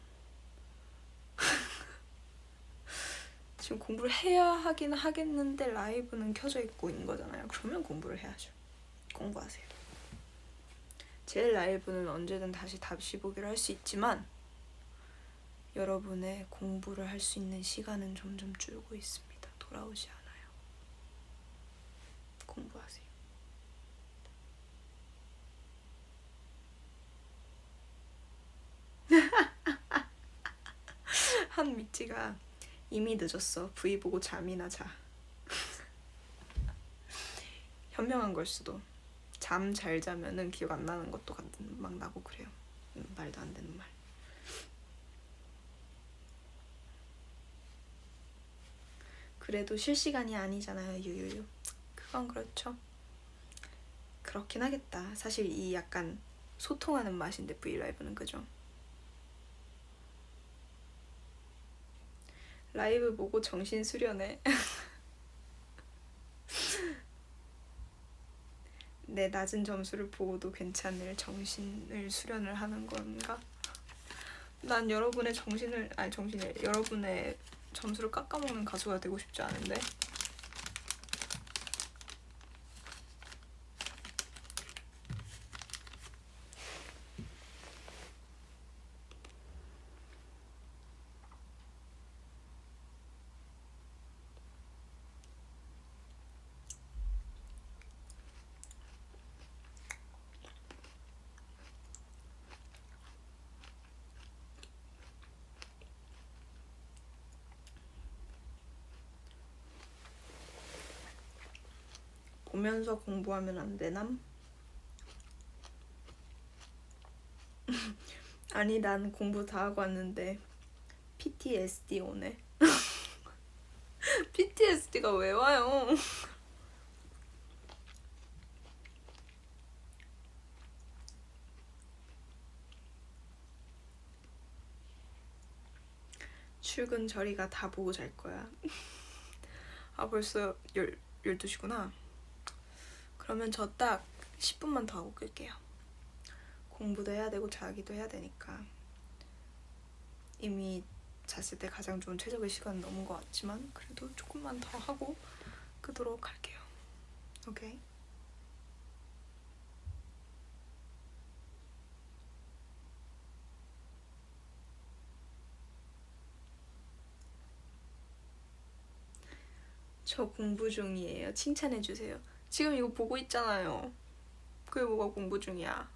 지금 공부를 해야 하긴 하겠는데 라이브는 켜져 있고 있는 거잖아요. 그러면 공부를 해야죠. 공부하세요. 제 라이브는 언제든 다시 보기를 할 수 있지만 여러분의 공부를 할 수 있는 시간은 점점 줄고 있습니다. 돌아오지 않아요. 공부하세요. 한미찌가 이미 늦었어. V 보고 잠이나 자. 현명한 걸 수도. 잠 잘 자면은 기억 안 나는 것도 막 나고 그래요. 말도 안 되는 말. 그래도 실시간이 아니잖아요. 유유유. 그건 그렇죠. 그렇긴 하겠다. 사실 이 약간 소통하는 맛인데 브이라이브는 그죠? 라이브 보고 정신 수련해. 내 낮은 점수를 보고도 괜찮을 정신을 수련을 하는 건가? 난 여러분의 여러분의 점수를 깎아먹는 가수가 되고 싶지 않은데. 보면서 공부하면 안 되남? 아니 난 공부 다 하고 왔는데 PTSD 오네. PTSD가 왜 와요? 출근 저리가 다 보고 잘 거야. 아 벌써 12시구나. 그러면 저 딱 10분만 더 하고 끌게요. 공부도 해야 되고 자기도 해야 되니까. 이미 잤을 때 가장 좋은 최적의 시간은 넘은 것 같지만 그래도 조금만 더 하고 끄도록 할게요. 오케이? 저 공부 중이에요. 칭찬해주세요. 지금 이거 보고 있잖아요. 그게 뭐가 공부 중이야?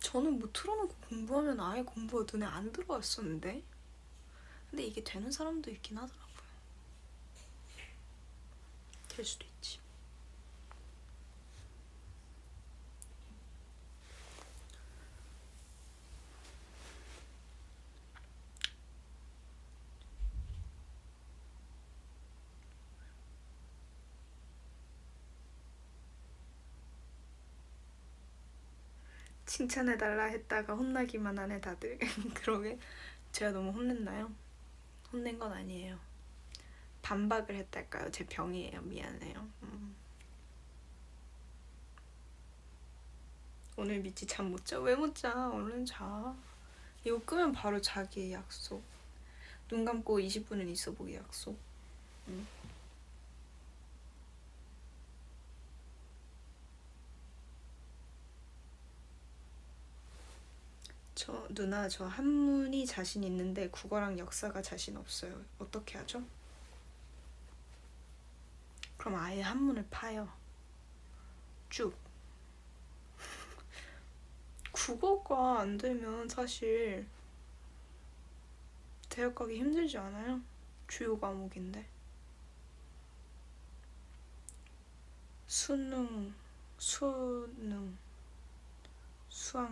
저는 뭐 틀어놓고 공부하면 아예 공부가 눈에 안 들어왔었는데? 근데 이게 되는 사람도 있긴 하더라고요. 될 수도 있지. 칭찬해달라 했다가 혼나기만 하네 다들. 그러게 제가 너무 혼냈나요? 혼낸 건 아니에요. 반박을 했달까요? 제 병이에요. 미안해요. 오늘 미치 잠 못 자? 왜 못 자? 얼른 자. 이거 끄면 바로 자기의 약속. 눈 감고 20분은 있어 보기 약속. 누나 저 한문이 자신 있는데 국어랑 역사가 자신 없어요. 어떻게 하죠? 그럼 아예 한문을 파요. 쭉. 국어가 안 되면 사실 대학 가기 힘들지 않아요? 주요 과목인데. 수능, 수학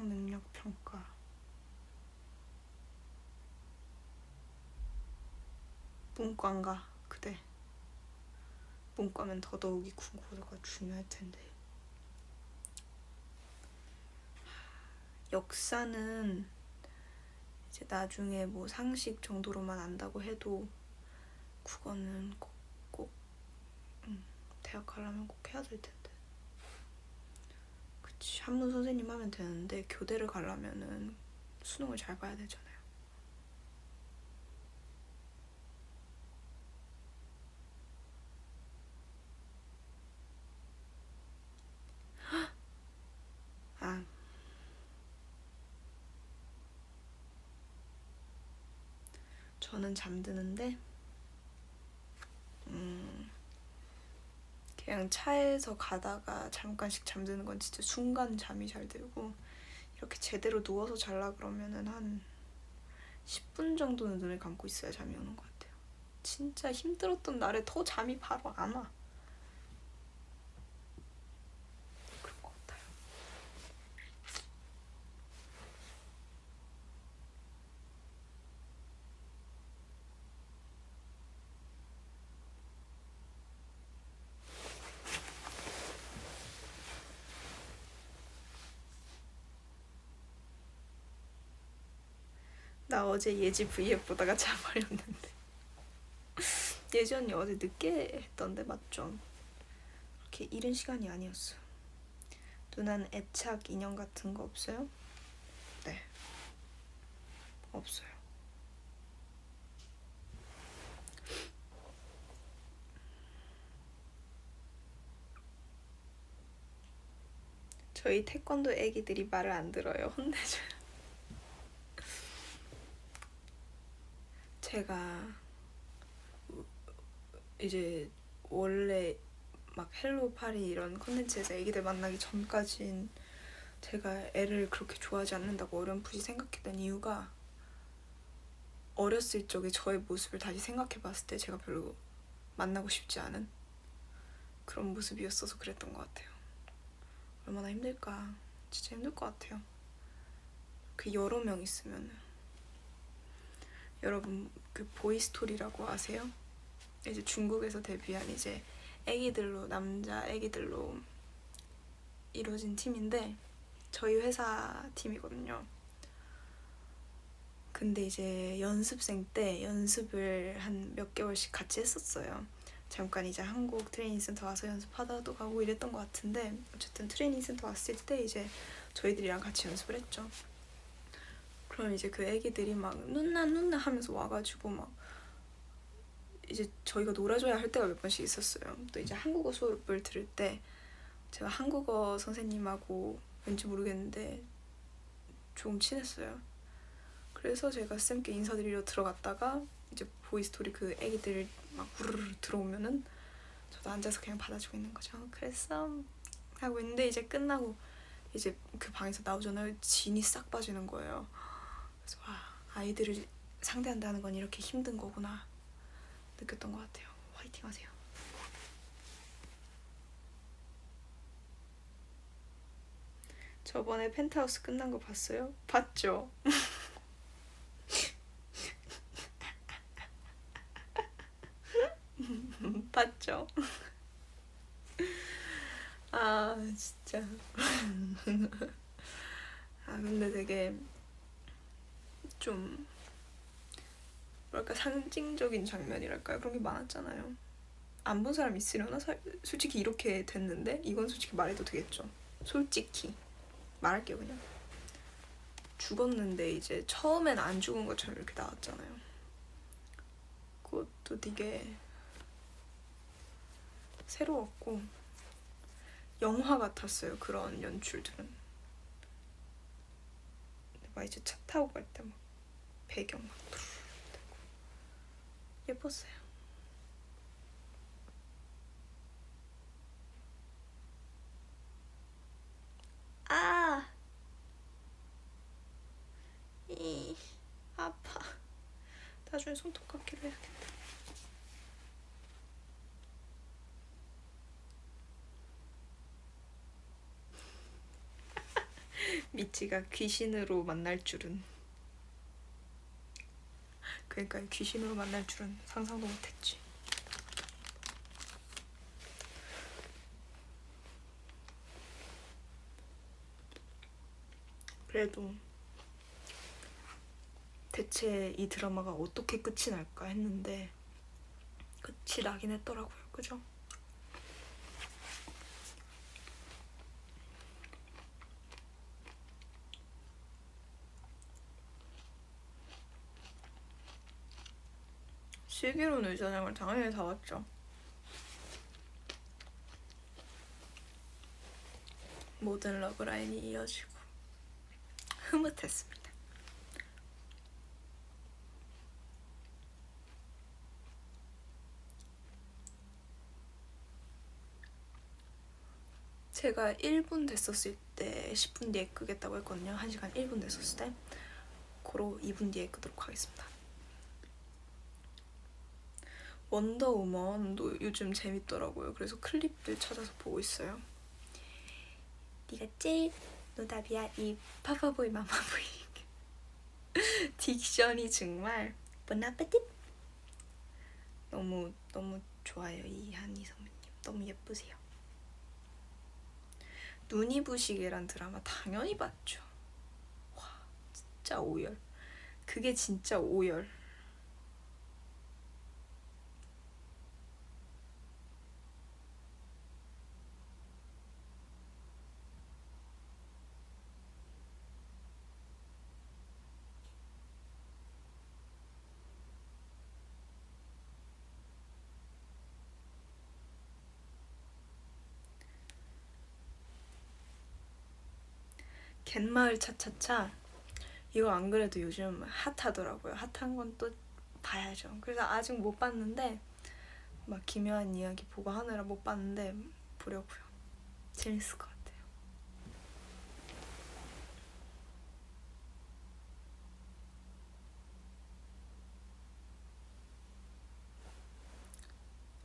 능력 평가. 문과인가 그대. 문과면 더더욱이 국어가 중요할 텐데. 역사는 이제 나중에 뭐 상식 정도로만 안다고 해도 국어는 꼭 대학 가려면 꼭 해야 될 텐데. 그치, 한문 선생님 하면 되는데 교대를 가려면은 수능을 잘 봐야 되잖아요. 아, 저는 잠드는데 그냥 차에서 가다가 잠깐씩 잠드는 건 진짜 순간 잠이 잘 들고, 이렇게 제대로 누워서 잘라 그러면은 한 10분 정도는 눈을 감고 있어야 잠이 오는 것 같아요. 진짜 힘들었던 날에 더 잠이 바로 안 와. 그런 것 같아요. 나 어제 예지 V앱 보다가 자버렸는데. 예지 언니 어제 늦게 했던데 맞죠? 그렇게 이른 시간이 아니었어. 누나는 애착 인형 같은 거 없어요? 네, 없어요. 저희 태권도 애기들이 말을 안 들어요. 혼내줘요. 제가 이제 원래 막 헬로 파리 이런 컨텐츠에서 애기들 만나기 전까진 제가 애를 그렇게 좋아하지 않는다고 어렴풋이 생각했던 이유가, 어렸을 적에 저의 모습을 다시 생각해봤을 때 제가 별로 만나고 싶지 않은 그런 모습이었어서 그랬던 것 같아요. 얼마나 힘들까. 진짜 힘들 것 같아요. 그 여러 명 있으면. 여러분 그 보이스토리라고 아세요? 이제 중국에서 데뷔한 이제 애기들로, 남자 애기들로 이루어진 팀인데 저희 회사 팀이거든요. 근데 이제 연습생 때 연습을 한 몇 개월씩 같이 했었어요. 잠깐 이제 한국 트레이닝 센터 와서 연습하다도 가고 이랬던 것 같은데, 어쨌든 트레이닝 센터 왔을 때 이제 저희들이랑 같이 연습을 했죠. 그럼 이제 그 애기들이 막 누나 하면서 와가지고 막 이제 저희가 놀아줘야 할 때가 몇 번씩 있었어요. 또 이제 한국어 수업을 들을 때 제가 한국어 선생님하고 왠지 모르겠는데 조금 친했어요. 그래서 제가 쌤께 인사드리러 들어갔다가 이제 보이스토리 그 애기들 막 우르르 들어오면은 저도 앉아서 그냥 받아주고 있는 거죠. 그랬어 하고 있는데 이제 끝나고 이제 그 방에서 나오잖아요. 진이 싹 빠지는 거예요. 그래서 와, 아이들을 상대한다는 건 이렇게 힘든 거구나 느꼈던 것 같아요. 화이팅 하세요. 저번에 펜트하우스 끝난 거 봤어요? 봤죠? 봤죠? 아 진짜. 아 근데 되게 좀 뭐랄까 상징적인 장면이랄까요? 그런 게 많았잖아요. 안 본 사람 있으려나? 솔직히 이렇게 됐는데 이건 솔직히 말해도 되겠죠. 솔직히 말할게요 그냥. 죽었는데 이제 처음엔 안 죽은 것처럼 이렇게 나왔잖아요. 그것도 되게 새로웠고 영화 같았어요. 그런 연출들은. 막 이제 차 타고 갈 때 막 배경 막 되고 예뻤어요. 아, 이 아파. 나중에 손톱 깎기로 해야겠다. 미치가 귀신으로 만날 줄은. 그러니까 귀신으로 만날 줄은 상상도 못했지. 그래도 대체 이 드라마가 어떻게 끝이 날까 했는데 끝이 나긴 했더라고요. 그죠? 슬기로운 의사장을 당연히 다 봤죠. 모든 러브라인이 이어지고 흐뭇했습니다. 제가 1분 됐었을 때 10분 뒤에 끄겠다고 했거든요. 1시간 1분 됐었을 때. 고로 2분 뒤에 끄도록 하겠습니다. 원더우먼도 요즘 재밌더라고요. 그래서 클립들 찾아서 보고 있어요. 네가 제일 노답이야 이 파파보이 마마보이. 딕션이 정말 보나페티. 너무 좋아요. 이한희 선배님 너무 예쁘세요. 눈이 부시게란 드라마 당연히 봤죠. 와 진짜 오열. 그게 진짜 오열. 갯마을 차차차 이거 안 그래도 요즘 핫하더라고요. 핫한 건 또 봐야죠. 그래서 아직 못 봤는데 막 기묘한 이야기 보고 하느라 못 봤는데 보려고요. 재밌을 것 같아요.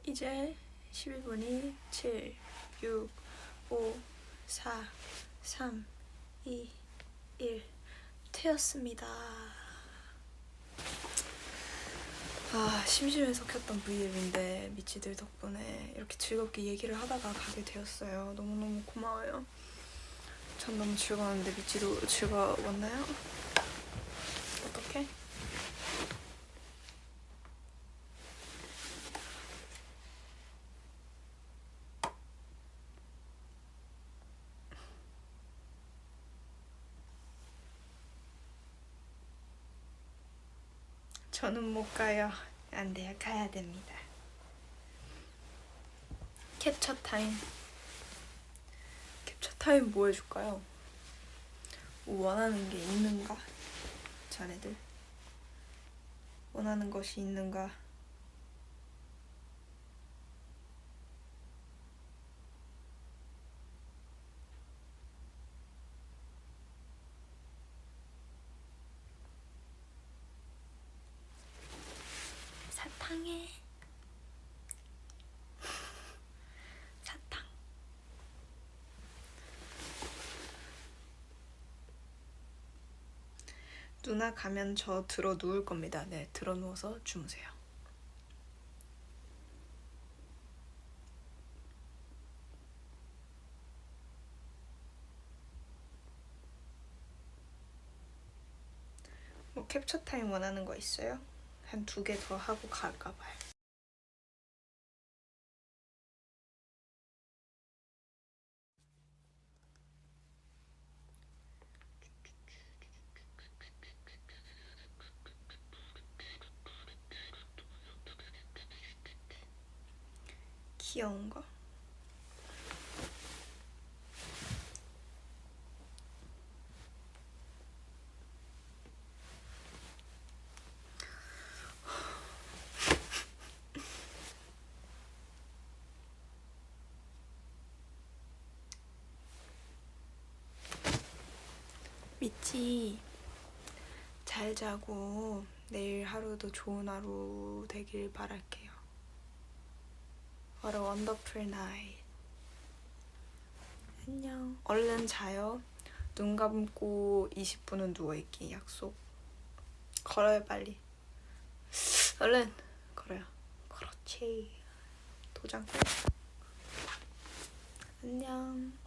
이제 11분이 7, 6, 5, 4, 3, 2, 1 퇴였습니다. 아 심심해서 켰던 브이앱인데 미치들 덕분에 이렇게 즐겁게 얘기를 하다가 가게 되었어요. 너무너무 고마워요. 전 너무 즐거웠는데 미치도 즐거웠나요? 어떡해? 저는 못 가요. 안 돼요. 가야 됩니다. 캡처 타임. 캡처 타임 뭐 해줄까요? 원하는 게 있는가? 자네들 원하는 것이 있는가? 사탕해. 사탕. 누나 가면 저 들어 누울 겁니다. 네, 들어 누워서 주무세요. 뭐 캡처 타임 원하는 거 있어요? 한 2개 더 하고 갈까 봐요. 귀여운 거. 미치 잘 자고 내일 하루도 좋은 하루 되길 바랄게요. What a wonderful night. 안녕. 얼른 자요. 눈 감고 20분은 누워있기 약속. 걸어요 빨리. 얼른 걸어요. 그렇지. 도장. 안녕.